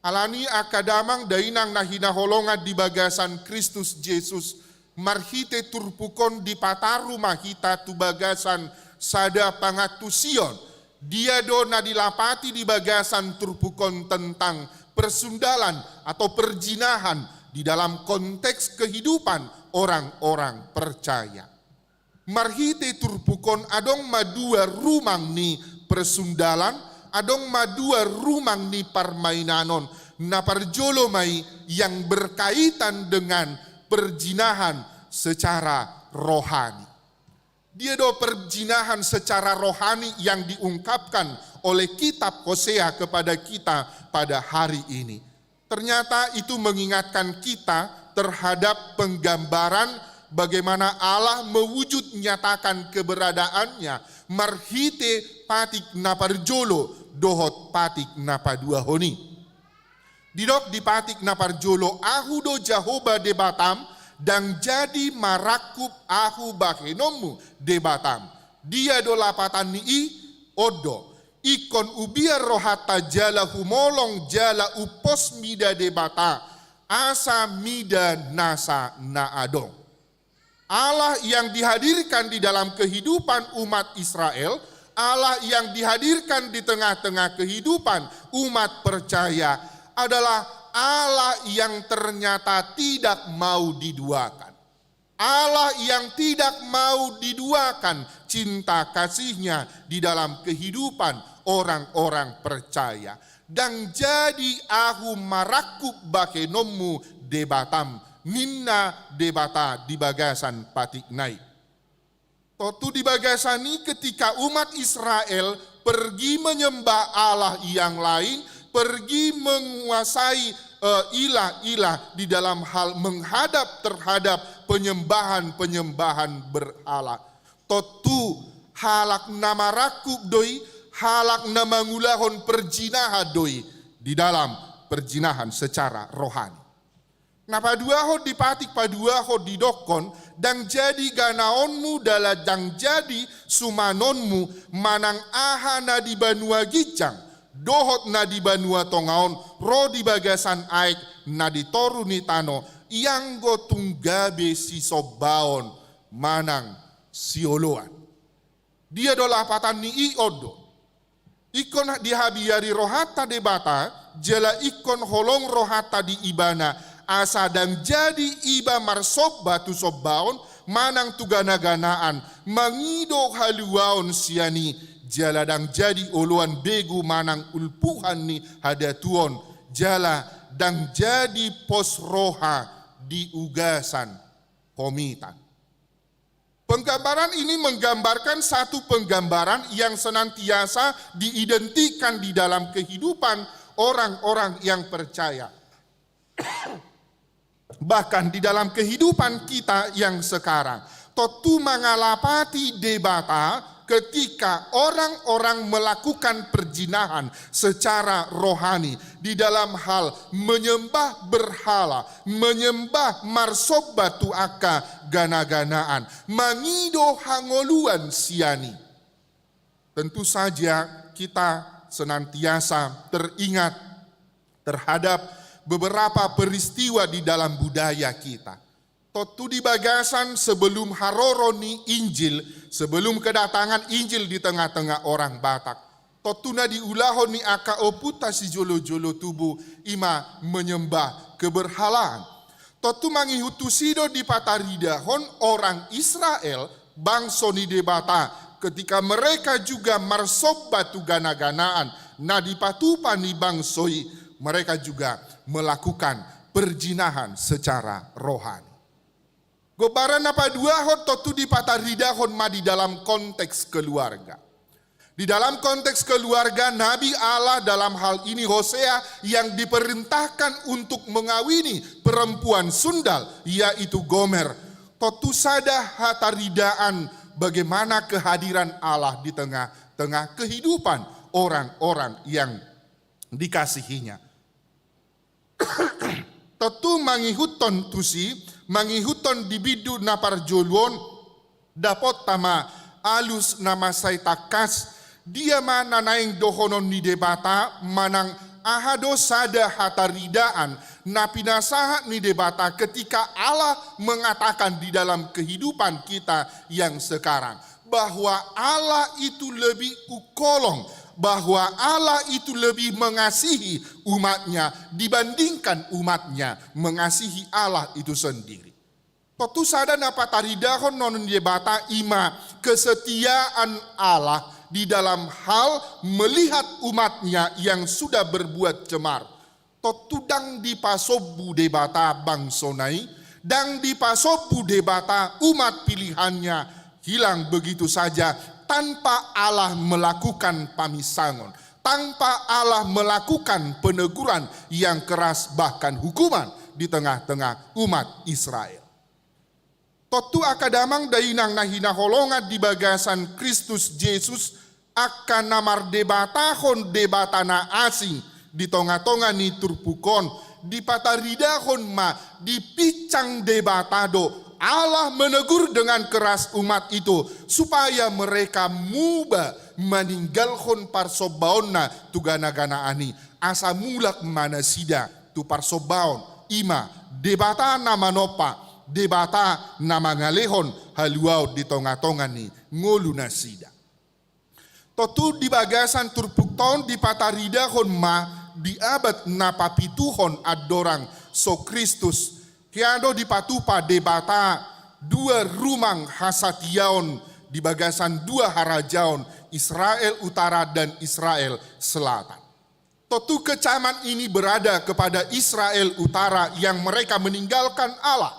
Alani akadamang dainang nahina holongan di bagasan Kristus Yesus, marhite turpukon di pataru mahita tu bagasan sada pangatusion, dia do nadilapati di bagasan turpukon tentang persundalan atau perjinahan di dalam konteks kehidupan orang-orang percaya. Marhite turpukon adong madua rumang ni persundalan, adong madua rumang ni permainanon, na parjolo mai yang berkaitan dengan perjinahan secara rohani. Dia do perjinahan secara rohani yang diungkapkan oleh kitab Hosea kepada kita pada hari ini. Ternyata itu mengingatkan kita terhadap penggambaran bagaimana Allah mewujud nyatakan keberadaannya. Marhite patik naparjolo dohot patik napaduahoni. Didok di patik naparjolo ahudo Jahoba de Batam dan jadi marakup ahu bakenomu de Batam. Dia do lapatan ni odo. Ikon ubiar rohata jala humolong jala upos mida de bata asa mida nasa naadong. Allah yang dihadirkan di dalam kehidupan umat Israel, Allah yang dihadirkan di tengah-tengah kehidupan umat percaya adalah Allah yang ternyata tidak mau diduakan. Allah yang tidak mau diduakan cinta kasihnya di dalam kehidupan orang-orang percaya. Dan jadi ahu marakub bakenomu debatam minna debata di bagasan patik naik. Totu di bagasan ini ketika umat Israel pergi menyembah Allah yang lain, pergi menguasai ilah-ilah di dalam hal menghadap terhadap penyembahan-penyembahan berhala. Totu halak nama rakub doi, halak nama ngulahon perjinahan doi di dalam perjinahan secara rohani. Nah paduaho dipatik paduaho didokon dan jadi ganaonmu dala dang jadi sumanonmu manang aha na di banua gicang dohot na di banua tongaon ro di bagasan aik na di toru ni tano yang go tunggabe si sobaon manang sioloan. Dia do lapatan ni iodo. ikon dihabiari rohata debata, jela ikon holong rohata di ibana, asa dan jadi iba marsob batu sobbaon, manang tugana-ganaan, mangido haluaon siani, jala dang jadi oluan begu manang ulpuhan ni hadatuon, jala dang jadi pos roha di ugasan komitan. Penggambaran ini menggambarkan satu penggambaran yang senantiasa diidentikan di dalam kehidupan orang-orang yang percaya. Bahkan di dalam kehidupan kita yang sekarang. Totu mangalapati debata ketika orang-orang melakukan perjinahan secara rohani di dalam hal menyembah berhala, menyembah marsob batu aka gana-ganaan, mangido hangoluan siani. Tentu saja kita senantiasa teringat terhadap beberapa peristiwa di dalam budaya kita. Totu di bagasan sebelum haroroni Injil, sebelum kedatangan Injil di tengah-tengah orang Batak. Totuna diulahoni aka oputa si jolo-jolo tubuh ima menyembah keberhalaan. Totu mangihutusido di pataridahon orang Israel bangso ni debata ketika mereka juga marsob batu gana-ganaan. Nah di patupa ni bangsoi mereka juga melakukan perjinahan secara rohani. Gobaran apa dua hon totu di pataridahon ma di dalam konteks keluarga. Di dalam konteks keluarga Nabi Allah dalam hal ini Hosea yang diperintahkan untuk mengawini perempuan sundal yaitu Gomer. Totu sada hataridaan bagaimana kehadiran Allah di tengah-tengah kehidupan orang-orang yang dikasihinya. Totu mangihuton tusi mangihuton dibidu napar joluon dapot tama alus nama say takas dia mana naing dohonon ni debata manang ahado sada hataridaan napinasaha ni debata ketika Allah mengatakan di dalam kehidupan kita yang sekarang bahwa Allah itu lebih ukolong, bahwa Allah itu lebih mengasihi umatnya dibandingkan umatnya mengasihi Allah itu sendiri. Totu sada napa taridahon non debata ima kesetiaan Allah di dalam hal melihat umatnya yang sudah berbuat cemar. Totu dang dipasobu debata bangsonai, dang dipasobu debata umat pilihannya hilang begitu saja tanpa Allah melakukan pamisangon, tanpa Allah melakukan peneguran yang keras bahkan hukuman di tengah-tengah umat Israel. Totu akadamang dainang nahina holongan di bagasan Kristus Yesus akan namar debatahon debatana asing di tengah-tengah ni turpukon di pataridahon ma di picang debatado. Allah menegur dengan keras umat itu supaya mereka muba meninggalkan parsobaonna tu gana-gana ani asa mulak mana sida tu parsobaon ima debata nama nopa debata nama ngalehon haluau di tongah-tongah ni ngoluna sida. Totu di bagasan turpuk tahun di pataridahon ma di abad napapituhon adorang so Kristus. Kiado di patupa debata dua rumang hasatiaon di bagasan dua harajaon Israel Utara dan Israel Selatan. Totu kecaman ini berada kepada Israel Utara yang mereka meninggalkan Allah.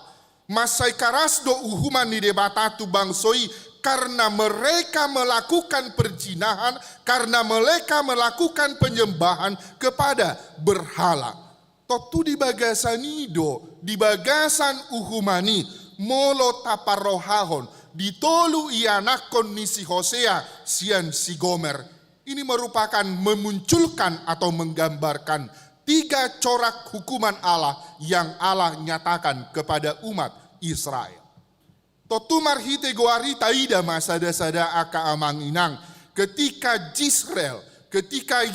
Masai karasdo uhuman di debata tu bangsoi karena mereka melakukan perjinahan, karena mereka melakukan penyembahan kepada berhala. Totu di bagasan ido, di bagasan uhumani, molo taparohahon, ditolu ianakon ni si Hosea, sian si Gomer. Ini merupakan memunculkan atau menggambarkan tiga corak hukuman Allah yang Allah nyatakan kepada umat Israel. Totu marhite goari taida masada-sada aka amang inang ketika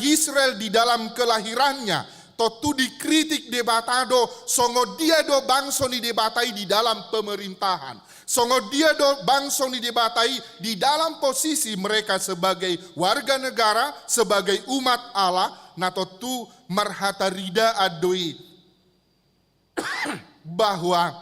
Israel di dalam kelahirannya Totu dikritik debatado, songo dia do bangso ni debatai di dalam pemerintahan. Songo dia do bangso ni debatai di dalam posisi mereka sebagai warga negara, sebagai umat Allah. Na totu marhata rida adoi bahwa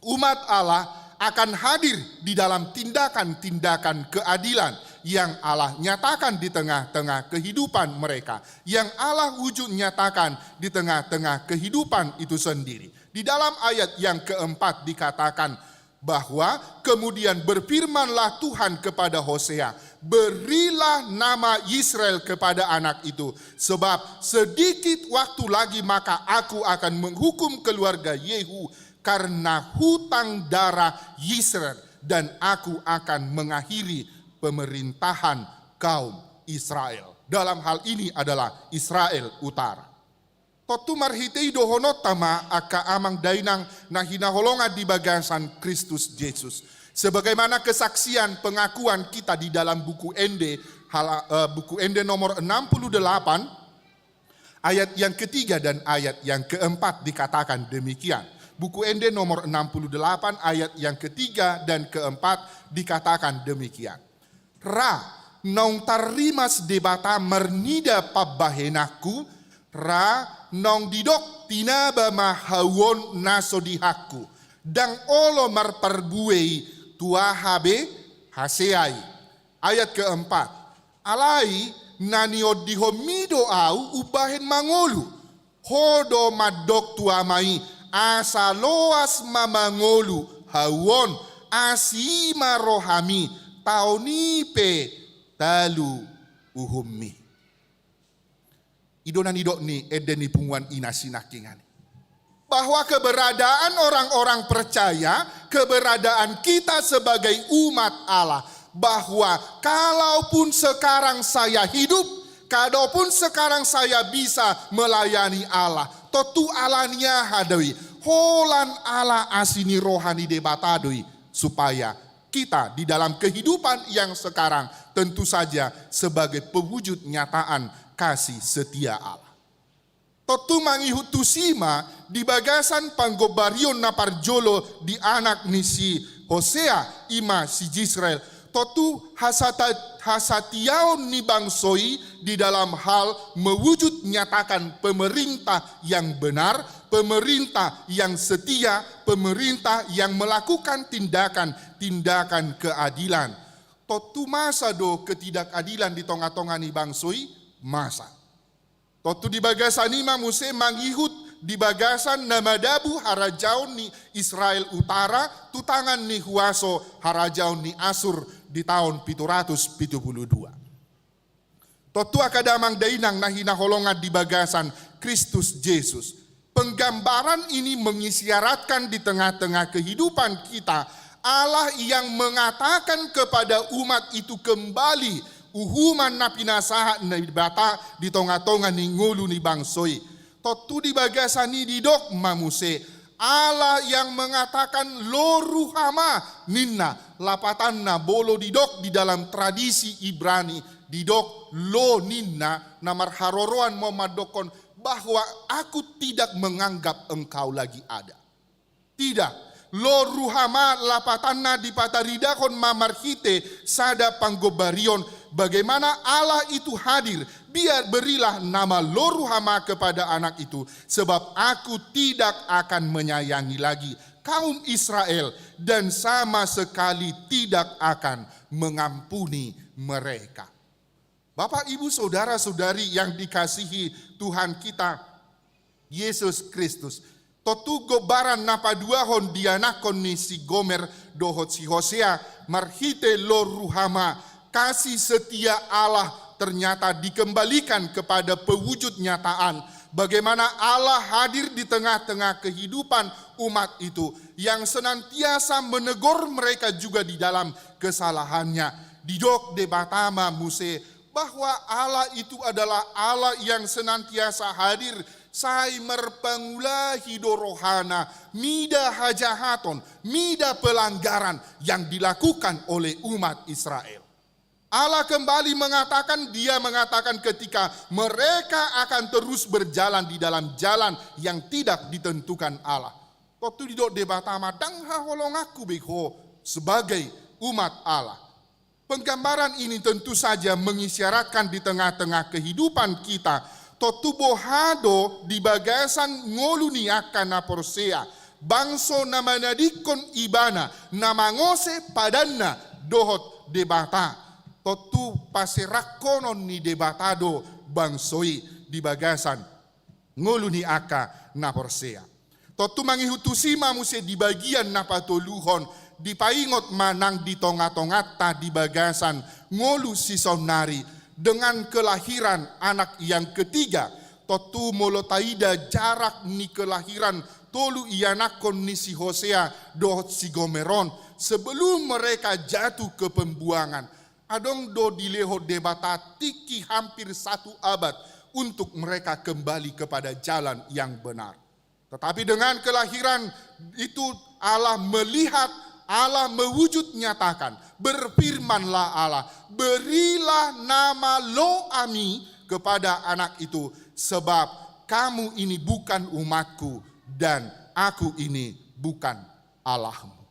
umat Allah akan hadir di dalam tindakan-tindakan keadilan yang Allah nyatakan di tengah-tengah kehidupan mereka, yang Allah wujud nyatakan di tengah-tengah kehidupan itu sendiri. Di dalam ayat yang keempat dikatakan bahwa kemudian berfirmanlah Tuhan kepada Hosea, berilah nama Israel kepada anak itu, sebab sedikit waktu lagi maka aku akan menghukum keluarga Yehu karena hutang darah Israel, dan aku akan mengakhiri pemerintahan kaum Israel. Dalam hal ini adalah Israel Utara. Totu marhitei dohonot tama aka amang dainang nahina holonga di bagasan Kristus Yesus. Sebagaimana kesaksian pengakuan kita di dalam buku Ende nomor 68 ayat yang ketiga dan ayat yang keempat dikatakan demikian. Buku Ende nomor 68 ayat yang ketiga dan keempat dikatakan demikian. Ra nong tarimas debata mernida pabahenaku, ra nong didok tinaba mahawon nasodihaku, dang olo marperbuei tuahabe haseai. Ayat keempat, alai naniod dihomido au ubahen mangolu, hodo madok tuamai asa loas mamangolu hawon asima rohami taunipe talu uhummi. Idonan idok ni edeni punguan inasinakingani. Bahwa keberadaan orang-orang percaya, keberadaan kita sebagai umat Allah, bahwa kalaupun sekarang saya hidup, kalaupun sekarang saya bisa melayani Allah, totu alania hadoi, holan Allah asini rohani debatadoi, supaya kita di dalam kehidupan yang sekarang tentu saja sebagai pewujud nyataan kasih setia Allah. Totu mangihutusima di bagasan panggobarion naparjolo di anak ni si Hosea ima si Israel. Totu hasatiaon ni bangsoi di dalam hal mewujud nyatakan pemerintah yang benar, pemerintah yang setia, pemerintah yang melakukan tindakan keadilan. Totu masa do ketidakadilan di tengah-tengah ni bangsoi masa. Totu di bagasan ima muse mangihut di bagasan namadabu harajaun ni Israel Utara, tutangan ni huaso harajaun ni Asur di tahun 772. Totu akadamang dainang nahina holongan di bagasan Kristus Yesus. Penggambaran ini mengisyaratkan di tengah-tengah kehidupan kita, Allah yang mengatakan kepada umat itu kembali uhuman na pinasaha na bata di tonga-tonga ni ngulu ni bangsoi. Totu di bagasan ni didok mamuse. Allah yang mengatakan lo ruhama ninna, lapatan na bolo didok di dalam tradisi Ibrani, didok lo ninna na marharoroan memadokon bahwa aku tidak menganggap engkau lagi ada. Tidak. Lo ruhama lapatanna di pataridakon mamarhite sada panggobarion. Bagaimana Allah itu hadir, biar berilah nama lo ruhama kepada anak itu, sebab aku tidak akan menyayangi lagi kaum Israel dan sama sekali tidak akan mengampuni mereka. Bapak, Ibu, saudara-saudari yang dikasihi Tuhan kita Yesus Kristus, totu gobaran napaduahon dianakon ni si Gomer dohot si Hosea marhite lo ruhama. Kasih setia Allah ternyata dikembalikan kepada pewujud nyataan. Bagaimana Allah hadir di tengah-tengah kehidupan umat itu, yang senantiasa menegur mereka juga di dalam kesalahannya. Didok debatama muse bahwa Allah itu adalah Allah yang senantiasa hadir. Sai merpangula hidorohana, mida hajahaton, mida pelanggaran yang dilakukan oleh umat Israel. Allah kembali mengatakan, dia mengatakan ketika mereka akan terus berjalan di dalam jalan yang tidak ditentukan Allah. Totu didok debata madang haholong aku beho sebagai umat Allah. Penggambaran ini tentu saja mengisyaratkan di tengah-tengah kehidupan kita, totu bohado di bagasan ngoluni akan naporsea, bangso nama nadikon ibana, nama ngose padanna dohot debata. Totu pasirakonon ni debatado bangsoi di bagasan ngoluni aka naporsea. Totu mangihutusi mamuse di bagian napatoluhon dipaingot manang di tonga-tonga ta di bagasan ngolu sisonari dengan kelahiran anak yang ketiga. Totu molotaida jarak ni kelahiran tolu ianakon ni si Hosea dohot si Gomeron sebelum mereka jatuh ke pembuangan. Adong do dileho debata tiki hampir 1 abad untuk mereka kembali kepada jalan yang benar. Tetapi dengan kelahiran itu Allah melihat, Allah mewujud nyatakan, berfirmanlah Allah, berilah nama Lo-Ami kepada anak itu, sebab kamu ini bukan umatku dan aku ini bukan Allahmu.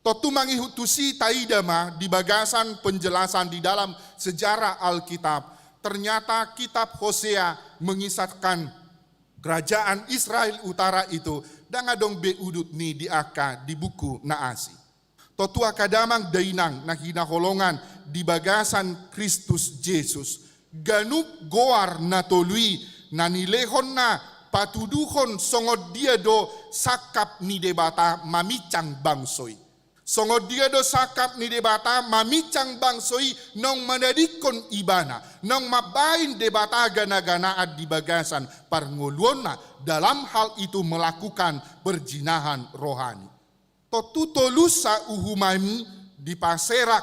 Totu mangihutusi taidama di bagasan penjelasan di dalam sejarah Alkitab. Ternyata kitab Hosea mengisahkan kerajaan Israel Utara itu dan adong beudut ni di aka di buku naasi. Totu akadamang dainang nakina holongan di bagasan Kristus Yesus. Ganup goar natolui nanilehon na patuduhon songod dia do sakap ni debata mamicang bangsoi. Songod dia do sakap ni debata mamicang bangsoi nong manadikon ibana, nong mabain debata gana-ganaat di bagasan parngoluona dalam hal itu melakukan perjinahan rohani. Totu tolusa uhumami di paserak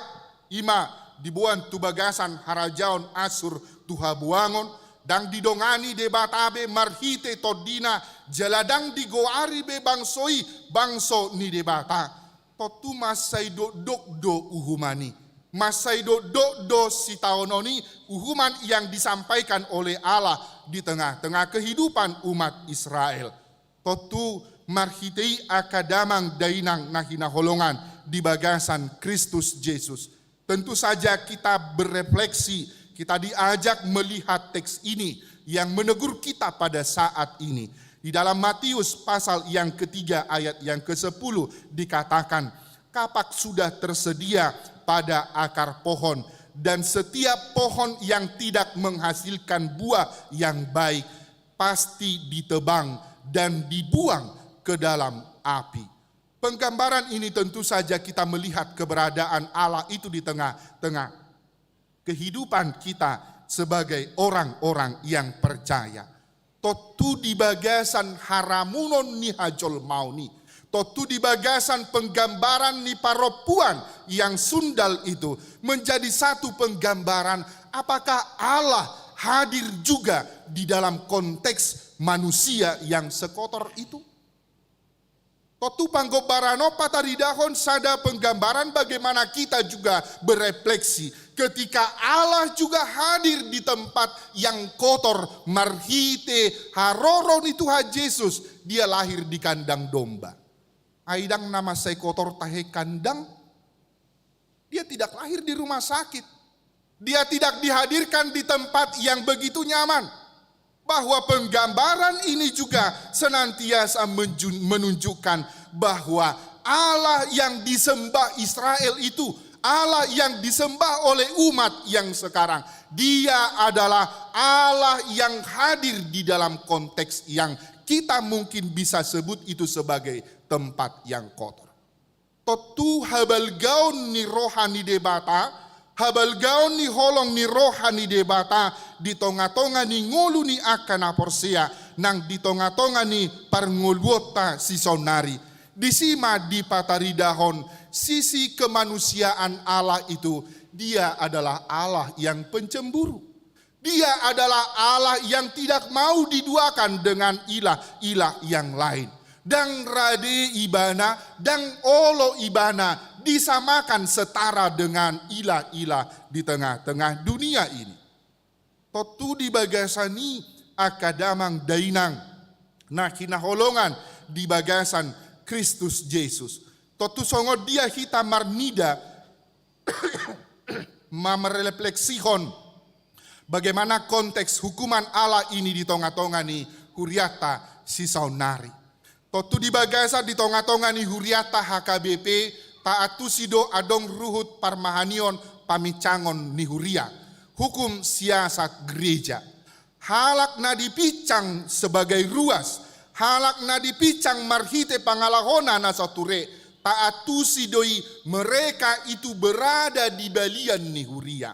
ima dibuan tu bagasan harajaon asur tuhabuangon dang didongani debatabe marhite todina jaladang digoari be bangsoi bangso ni debata. Totu masai do uhumani. Masai do si taononi uhuman yang disampaikan oleh Allah di tengah-tengah kehidupan umat Israel. Totu marhitei akadamang dainang nahina holongan di bagasan Kristus Yesus. Tentu saja kita berefleksi, kita diajak melihat teks ini yang menegur kita pada saat ini. Di dalam Matius pasal yang ketiga ayat yang ke-10 dikatakan, kapak sudah tersedia pada akar pohon dan setiap pohon yang tidak menghasilkan buah yang baik pasti ditebang dan dibuang ke dalam api. Penggambaran ini tentu saja kita melihat keberadaan Allah itu di tengah-tengah kehidupan kita sebagai orang-orang yang percaya. Totu di bagasan haramunon ni hajol mauni. Totu di bagasan penggambaran ni paropuan yang sundal itu menjadi satu penggambaran apakah Allah hadir juga di dalam konteks manusia yang sekotor itu. Totu panggobarano pataridahon sada penggambaran bagaimana kita juga berefleksi ketika Allah juga hadir di tempat yang kotor, marhite haroron itu Yesus, dia lahir di kandang domba. Aidang nama saya kotor tahe kandang, dia tidak lahir di rumah sakit, dia tidak dihadirkan di tempat yang begitu nyaman. Bahwa penggambaran ini juga senantiasa menunjukkan bahwa Allah yang disembah Israel itu, Allah yang disembah oleh umat yang sekarang, dia adalah Allah yang hadir di dalam konteks yang kita mungkin bisa sebut itu sebagai tempat yang kotor. Totu habal gaun ni rohani debata, habal gaun ni holong ni rohani debata, di tonga-tonga ni ngolu ni akana porsea, nang di tonga-tonga ni parngolwota si sonari. Disima di pataridahon, sisi kemanusiaan Allah itu, dia adalah Allah yang pencemburu. Dia adalah Allah yang tidak mau diduakan dengan ilah-ilah yang lain. Dang rade ibana, dang olo ibana, disamakan setara dengan ilah-ilah di tengah-tengah dunia ini. Totu di bagasani akadamang dainang na kinaholongan di bagasan Kristus Yesus. Totu songo dia hita marnida merefleksihon bagaimana konteks hukuman Allah ini di tengah-tengah ni huriata si saunari. Totu di bagasa di tengah-tengah ni huriata HKBP taatu sido adong ruhut parmahanion pamicangon ni huria. Hukum siasat gereja. Halak na dipicang sebagai ruas. Halak na dipicang marhite pangalahona na sature. Taatu sidoi mereka itu berada di balian ni huria.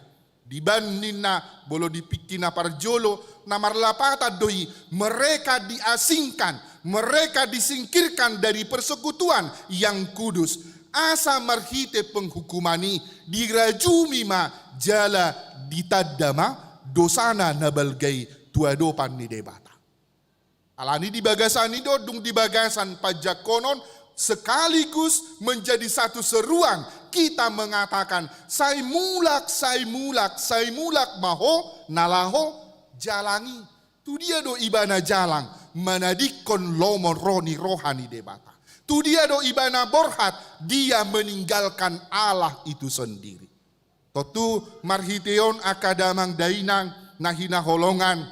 Dibanding na bolo dipikina parjolo na marlapata doi mereka diasingkan, mereka disingkirkan dari persekutuan yang kudus. Asa marhite penghukumani dirajumi ma jala ditadama dosana nabalgai tuadopan ni debata. Alani di bagasan ini dung di bagasan pajak konon sekaligus menjadi satu seruan kita mengatakan sai mulak maho nalaho jalangi. Tu dia do ibana jalang manadikon lomon roni rohani debata. Tu dia do ibana borhat dia meninggalkan Allah itu sendiri. Totu marhiteon akadamang dainang nahina holongan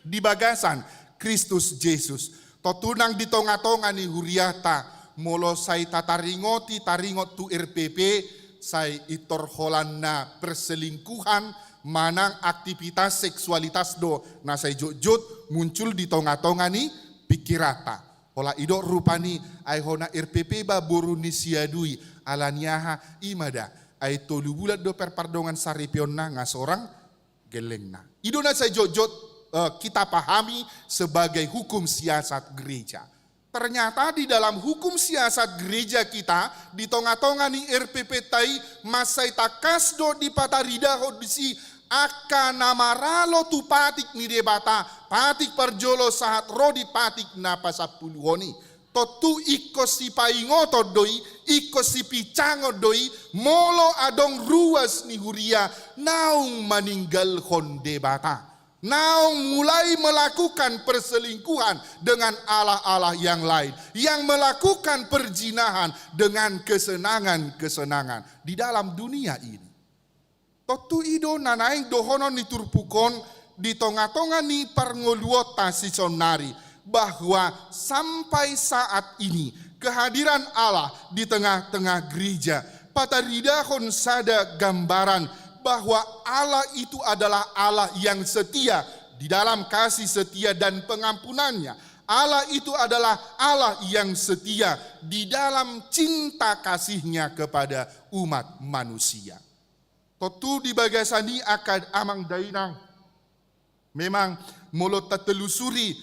di bagasan Kristus Yesus. Totu nang di tonga-tonga ni huriata molo sai tataringoti taringot tu RPP sai itor holanna perselingkuhan manang aktivitas seksualitas do na sai jut muncul di tonga-tonga ni pikirata. Hola ido rupani ai hona RPP ba boruni siadui alaniaha imada ai tolu bulat do perpardongan saripionna ngasorang gelengna. Ido na sai jot kita pahami sebagai hukum siasat gereja. Ternyata di dalam hukum siasat gereja kita di tonga-tonga ni RPP tai masai takasdo di patarida hodisi akan namaralo tu patik ni debata patik perjolo saat rodi patik napa sapuluhoni totu iko si paingoto doi iko si picango doi molo adong ruas ni huria naung meninggal hon debata. Naung mulai melakukan perselingkuhan dengan Allah-Allah yang lain. Yang melakukan perjinahan dengan kesenangan-kesenangan di dalam dunia ini. Totu ido nanaing dohono ni turpukon di tonga-tonga ni parngoluota si sonari. Bahwa sampai saat ini kehadiran Allah di tengah-tengah gereja. Pataridahon sada gambaran bahwa Allah itu adalah Allah yang setia di dalam kasih setia dan pengampunannya. Allah itu adalah Allah yang setia di dalam cinta kasihnya kepada umat manusia. Totu di bagasani akad amang dainang. Memang mulut telusuri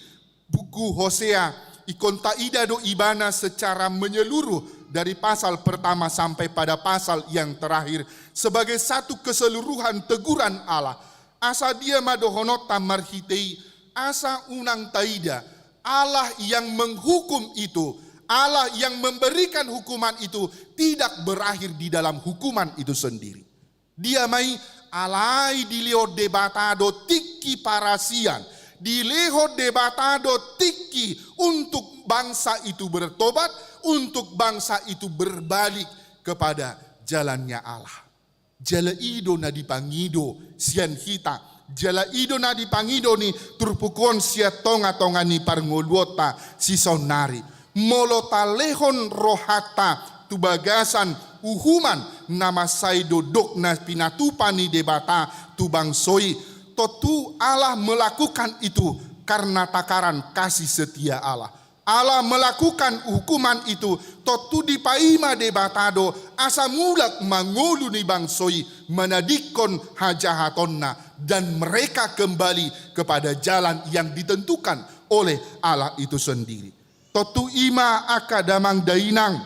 buku Hosea ikon taida do ibana secara menyeluruh dari pasal pertama sampai pada pasal yang terakhir sebagai satu keseluruhan teguran Allah. Asa dia madohonota marhitei, asa unang taida, Allah yang menghukum itu, Allah yang memberikan hukuman itu tidak berakhir di dalam hukuman itu sendiri. Dia mai alai dilio debatado tiki parasian, dileho debatado tiki untuk bangsa itu bertobat, untuk bangsa itu berbalik kepada jalannya Allah. Jala ido na dipangido sian hita. Jala ido na dipangido ni turpukon sia tonga-tonga ni parngoluota si sonari. Molota lehon rohata tubagasan uhuman nama saido dok na pinatupa ni debata tubang soi. Totu Allah melakukan itu karena takaran kasih setia Allah. Allah melakukan hukuman itu totu dipaima debatado asa mulak mangulu ni bangsoi menadikon hajahatonna dan mereka kembali kepada jalan yang ditentukan oleh Allah itu sendiri. Totu ima akadamang dainang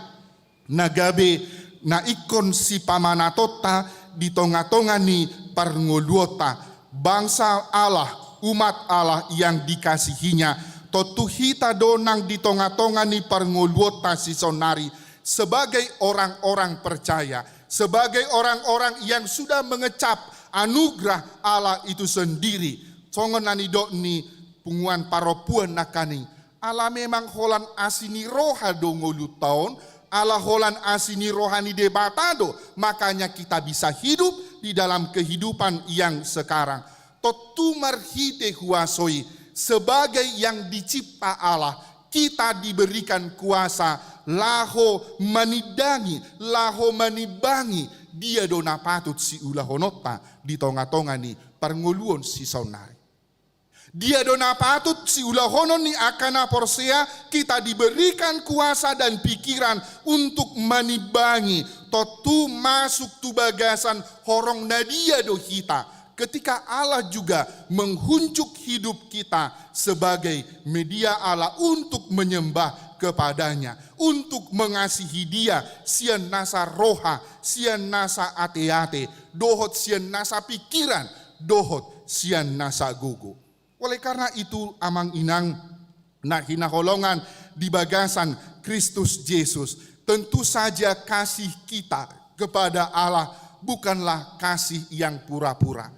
nagabe na ikon si pamanatota di tonga-tonga ni parngoluota bangsa Allah, umat Allah yang dikasihinya. Totu hita donang di tonga-tonga ni parngoluota si sonari sebagai orang-orang percaya, sebagai orang-orang yang sudah mengecap anugerah Allah itu sendiri. Songon nani dok ni punguan paropuan nakani. Allah memang holan asini roha do ngolu tahun, Allah holan asini rohani debatado, makanya kita bisa hidup di dalam kehidupan yang sekarang. Totu marhite huasoi, sebagai yang dicipta Allah, kita diberikan kuasa laho manidangi, laho manibangi, dia dona patut si ulahonota di tonga-tonga ni parngoluon si saunari. Dia dona patut si ulahonon ni akana porsea, kita diberikan kuasa dan pikiran untuk manibangi. Totu masuk tu bagasan horong nadia do kita. Ketika Allah juga menghunjuk hidup kita sebagai media Allah untuk menyembah kepadanya, untuk mengasihi dia, sian nasa roha, sian nasa ate-ate, dohot sian nasa pikiran, dohot sian nasa gugu. Oleh karena itu amang inang nak hinaholongan di bagasan Kristus Yesus, tentu saja kasih kita kepada Allah bukanlah kasih yang pura-pura.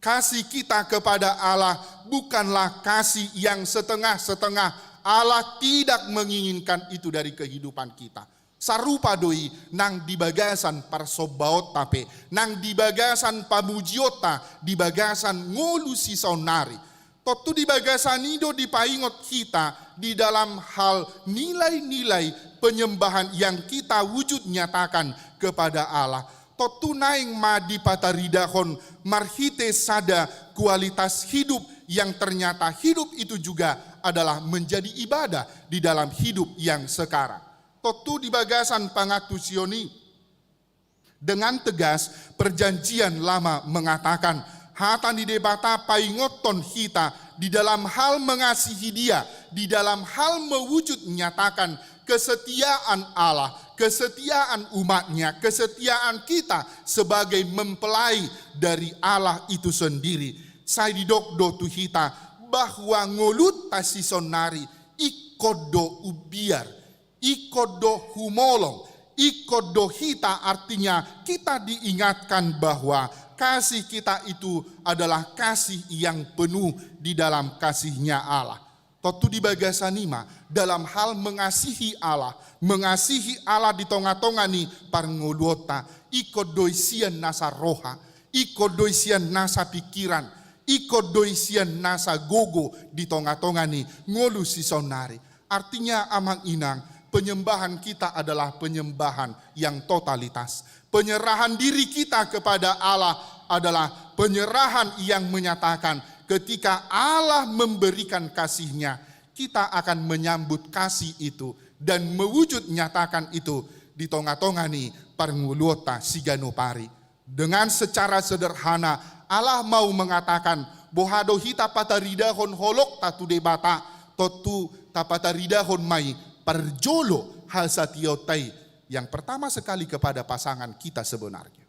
Kasih kita kepada Allah bukanlah kasih yang setengah-setengah. Allah tidak menginginkan itu dari kehidupan kita. Sarupa doi nang di bagasan parsobaot tape, nang di bagasan pamujiota, di bagasan ngolu si saunari. Totu di bagasan ido dipaingot kita di dalam hal nilai-nilai penyembahan yang kita wujud nyatakan kepada Allah. Totu naing madi pataridahon marhite sada kualitas hidup yang ternyata hidup itu juga adalah menjadi ibadah di dalam hidup yang sekarang. Totu di bagasan pangatusioni dengan tegas perjanjian lama mengatakan hatan di debata paingoton kita di dalam hal mengasihi dia, di dalam hal mewujud nyatakan kesetiaan Allah, kesetiaan umatnya, kesetiaan kita sebagai mempelai dari Allah itu sendiri. Saya didok do kita bahwa ngolut tasisonari ikodo ubiar, ikodo humolong, ikodo hita artinya kita diingatkan bahwa kasih kita itu adalah kasih yang penuh di dalam kasih-Nya Allah. Totu di bagasanima dalam hal mengasihi Allah di tonga-tonga ni parngoluota, ikut doisian nasa roha, ikut doisian nasa pikiran, ikut doisian nasa gogo di tonga-tonga ni ngolu si sonari. Artinya amang inang, penyembahan kita adalah penyembahan yang totalitas. Penyerahan diri kita kepada Allah adalah penyerahan yang menyatakan ketika Allah memberikan kasih-Nya, kita akan menyambut kasih itu dan mewujud nyatakan itu di tonga-tonga ni parnguluota siganopari. Dengan secara sederhana Allah mau mengatakan bohado hita pataridahon holok tatu debata totu tapataridahon mai parjolo hal satiotai. Yang pertama sekali kepada pasangan kita sebenarnya.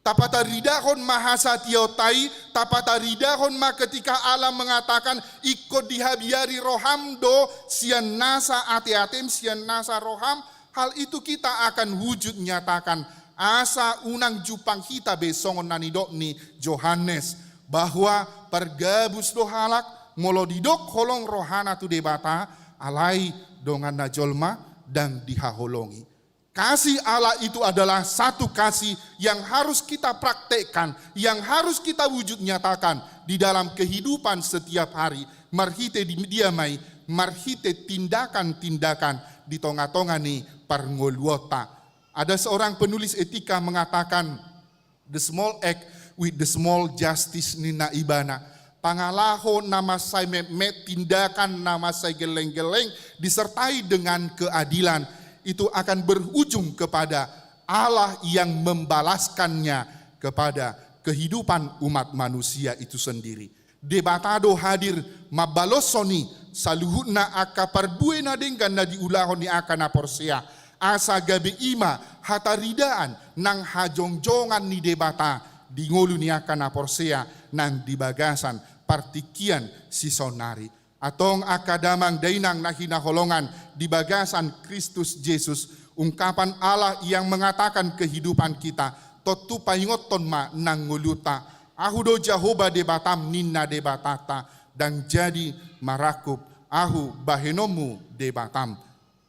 Tapataridahon mahasa tiotai, tapataridahon ma ketika Allah mengatakan ikut dihabiari rohamdo sian nasa ate-atem sian nasa roham, hal itu kita akan wujud nyatakan asa unang jupang kita besongon nanidok ni Johannes bahwa pergabus dohalak molodidok holong rohana tu debata alai dongan najolma dan dihaholongi. Kasih Allah itu adalah satu kasih yang harus kita praktekkan, yang harus kita wujud nyatakan di dalam kehidupan setiap hari. Marhite diamai, marhite tindakan-tindakan di tonga-tonga ni parngoluota. Ada seorang penulis etika mengatakan, the small act with the small justice ni naibana. Pangalaho nama saya met tindakan nama saya geleng-geleng disertai dengan keadilan. Itu akan berujung kepada Allah yang membalaskannya kepada kehidupan umat manusia itu sendiri. Debatado hadir mabalosoni saluhuna aka parbuena dengan na diulahon ni akana porsea asa gabe ima hataridaan nang hajongjongan ni debata di ngolu ni akana porsea nang dibagasan partikian si sonari. Atong akadamang dainang nahinaholongan di bagasan Kristus Yesus ungkapan Allah yang mengatakan kehidupan kita, totu paingot ton ma nanguluta, ahu do Jehovah de batam ninna de batata, dan jadi marakup, ahu bahenomu de batam.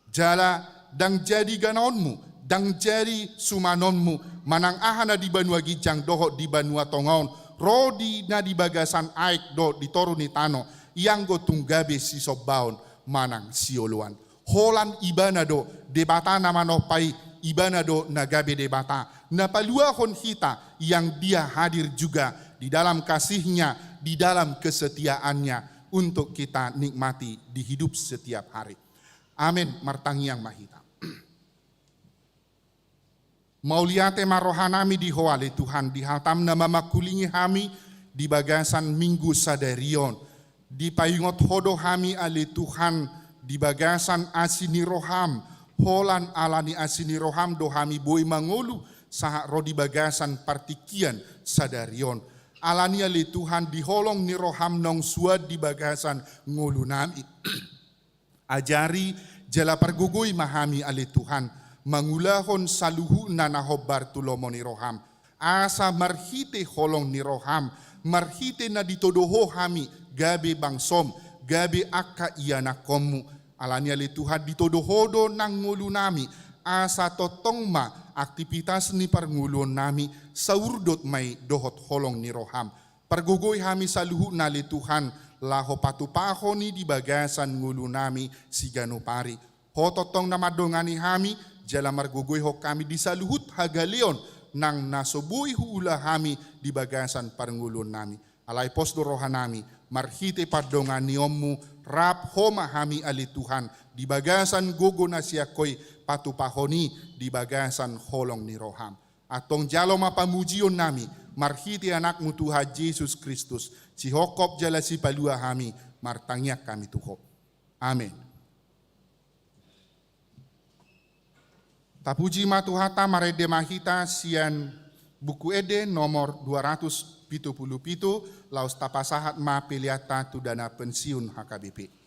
Jala dan jadi ganaonmu, dan jadi sumanonmu, manang ahana di banua gijang doho di banua tongaon, rodi na di bagasan aik do di toruni tano, yang go tunggabe si sobaon, manang sioluan. Holan ibana do debata nama nopai ibana do nagabe debata. Napaluahon kita yang dia hadir juga di dalam kasihnya, di dalam kesetiaannya untuk kita nikmati di hidup setiap hari. Amin. Martangi yang mahita. Mauliate marohanami di hoale Tuhan dihatam nama makulingi hami di bagasan minggu sadarion. Di payungot hodo hami ale Tuhan di bagasan asini roham. Holan alani asini roham do hami boy mangolu saha rodi bagasan partikian sadarion. Alani ale Tuhan di holong ni roham nong suad di bagasan ngolu nami. Ajari jala pergugui mahami ale Tuhan, mangulahon saluhu nanahob bartulomo ni roham. Asa marhite holong ni roham, marhite na ditodoho hami, gabe bangsom, gabe akka iyana komu. Alani ale Tuhan ditodohodo nang ngulu nami, asa totong ma aktivitas ni parngulon nami, saurdot may dohot holong ni roham. Pergugui hami saluhu na ale Tuhan, laho patupaho ni di bagasan ngulu nami si ganupari. Hototong na madongani hami, jala margugoy ho kami di saluhut hagalion nang nasobuy hula hami di bagasan parngulun nami. Alay posdo rohan nami, marhite padongan niyommu, rap homa hami ali Tuhan, di bagasan gogo na siya koy patupahoni di bagasan holong ni roham. Atong jalo mapamujion nami, marhite anakmu Tuhan Yesus Kristus, si hokop jala si palua hami, martangyak kami tuhop. Amin. Tapuji matuhata marede mahita sian buku ede nomor 277 laus tapasahat ma peliata tu dana pensiun HKBP.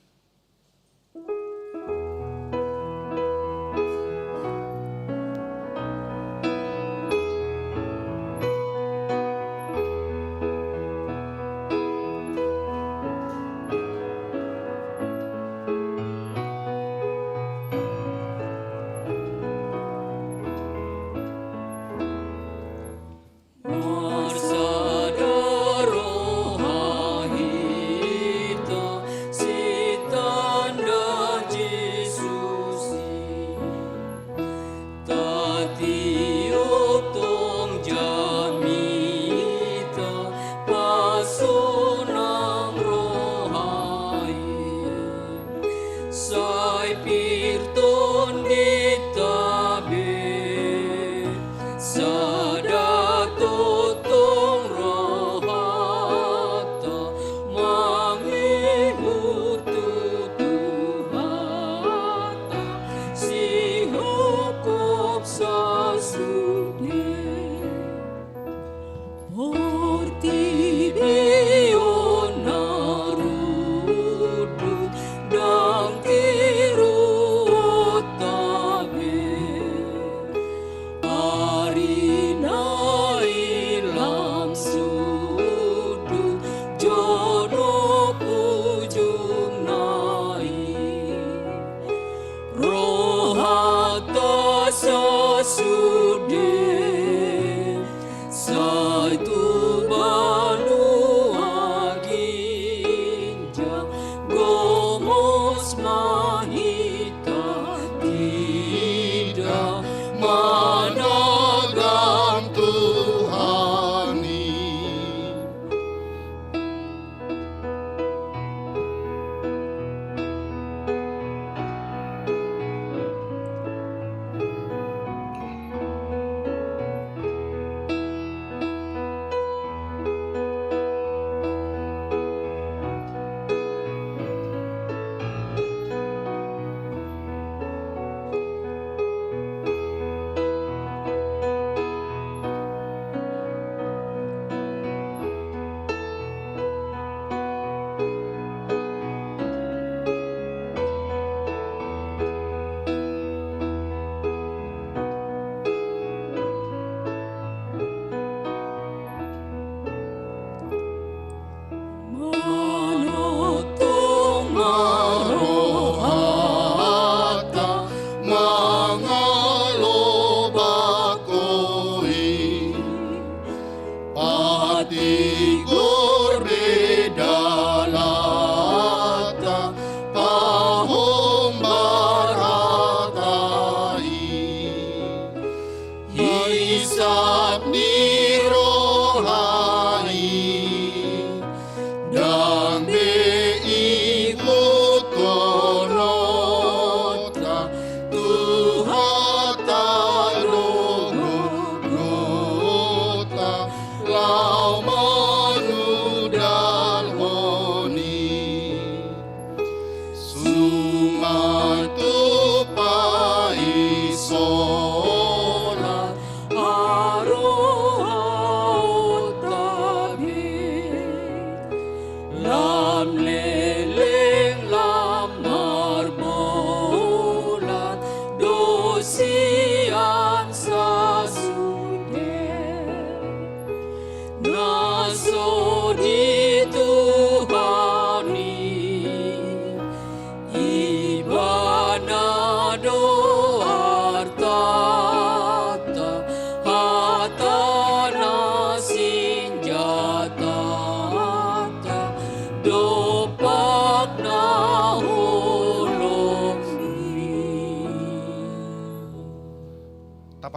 Por ti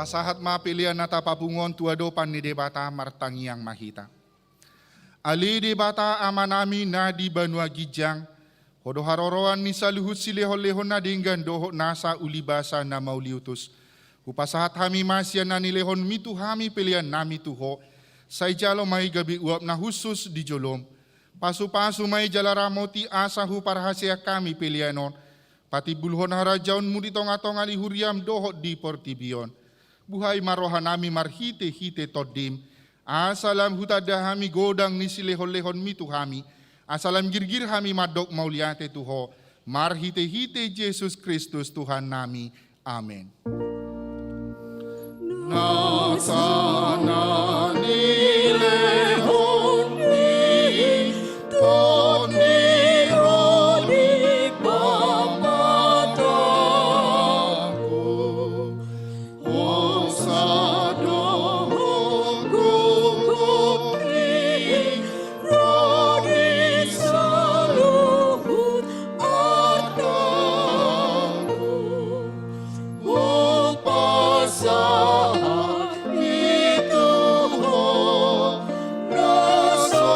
pasahat mapilian nata papungon tuadopan ni debata martangiang mahita. Ali debata amanami na di Banua Gijang, hodo haroroan ni saluhut silehon-lehon na dinggan doho nasa ulibasa na mauliutus. Upasahat hami masyan na nilehon mitu hami pilihan nami tuho, say jalo may gabi uap na husus di jolom. Pasu-pasu may jalaramoti asa hu parhasya kami pilihanon, pati bulhon harajaon mudi tonga-tong alihuriam doho di portibion. Buhay marohan nami marhite-hite todim, asalam hutada hami godang ni silehon-lehon mitu hami, asalam girgir hami madok mauliate tuho, marhite-hite Yesus Kristus Tuhan nami. Amin. Nasana nilehon ni Toni rodi pamataku, O sadoho kukupri rodi saluhut ataku, O pasahat itu ho nasa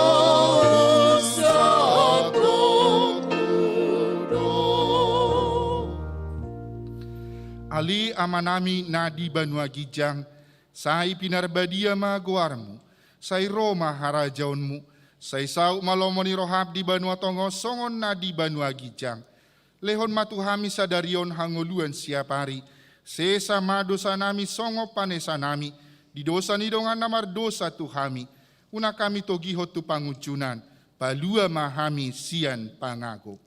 Ali amanami na di Banua Gijang, say pinarbadia maguarmu, say Roma harajaonmu, say sau malomoni rohab di Banua Tongo songon na di Banua Gijang. Lehon matuhami sadarion hangoluan siapari, sesa madosa nami songo panesa nami, di dosa nidongan namar dosa tuhami, una kami togihot tu pangucunan, palua mahami sian pangagop.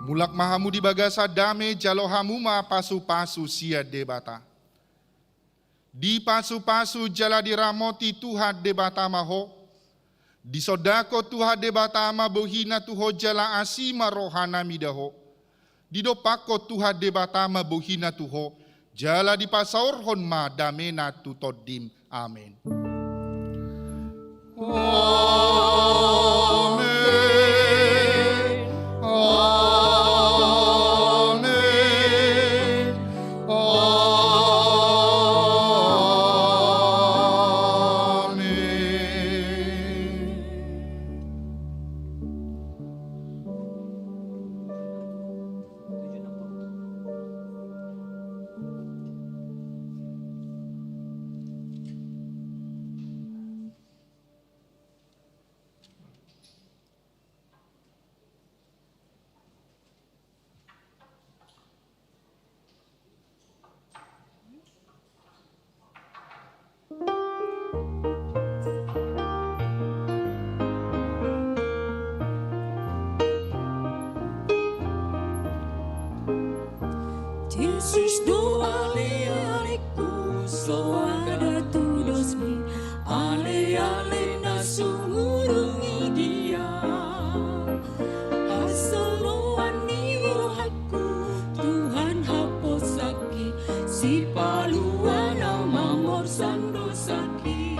Mulak mahamu di bagasa dame jalohamuma pasu-pasu sia debata. Di pasu-pasu jala diramoti Tuhan debata maho. Di sodako Tuhan debata ma bohina tuho jala asima rohana midaho. Di dopako Tuhan debata ma bohina tuho jala di pasaurhon ma damena tutodim. Amin. Yesus doa ale-aleku soada tudosmi ale-ale na sumurungi dia hasaloan ni rohaku Tuhan haposaki si paluan na mamorsan dosaki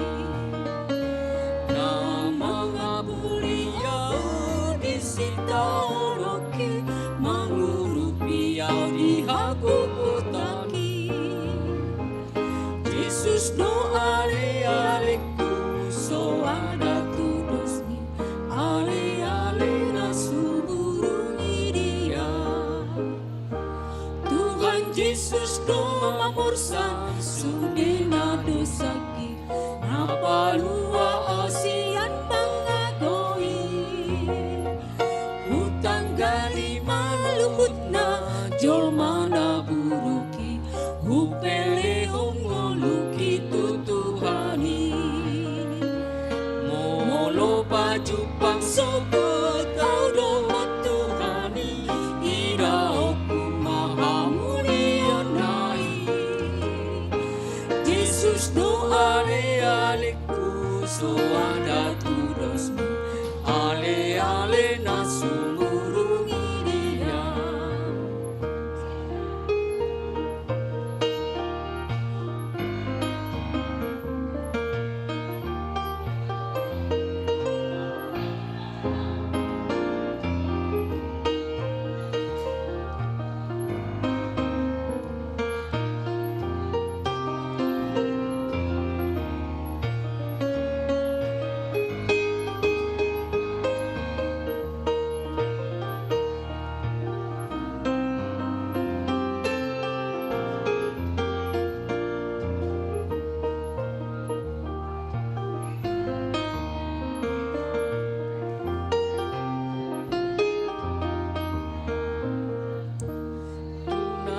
na mga buliyaw di sitaoroki mangurupiyaw di hakukutaki Yesus doa ale-aleku soada tudosmi ale-ale na sumurungi dia Tuhan Yesus doa mamorsan sude na dosaki na palua asian pangagoi hutang galima Soko kau doa Tuhani, hidupku maha mulia naik. Yesus doa ale-aleku, so ada tudosmu, ale-ale nasu murungi dia.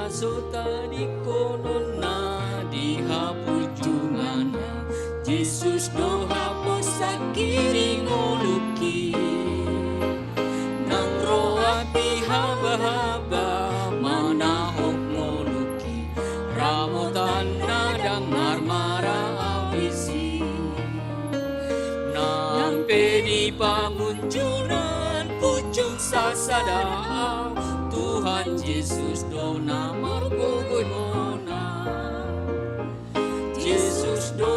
Sota di konon na di hapujungan Yesus doha po sa kiring uluki nang roa haba-haba manahok nguluki ramotan nadang marmara awisi nang pedi pangunjunan pucung sasadao Tuhan Yesus dona margogoy mona Yesus dona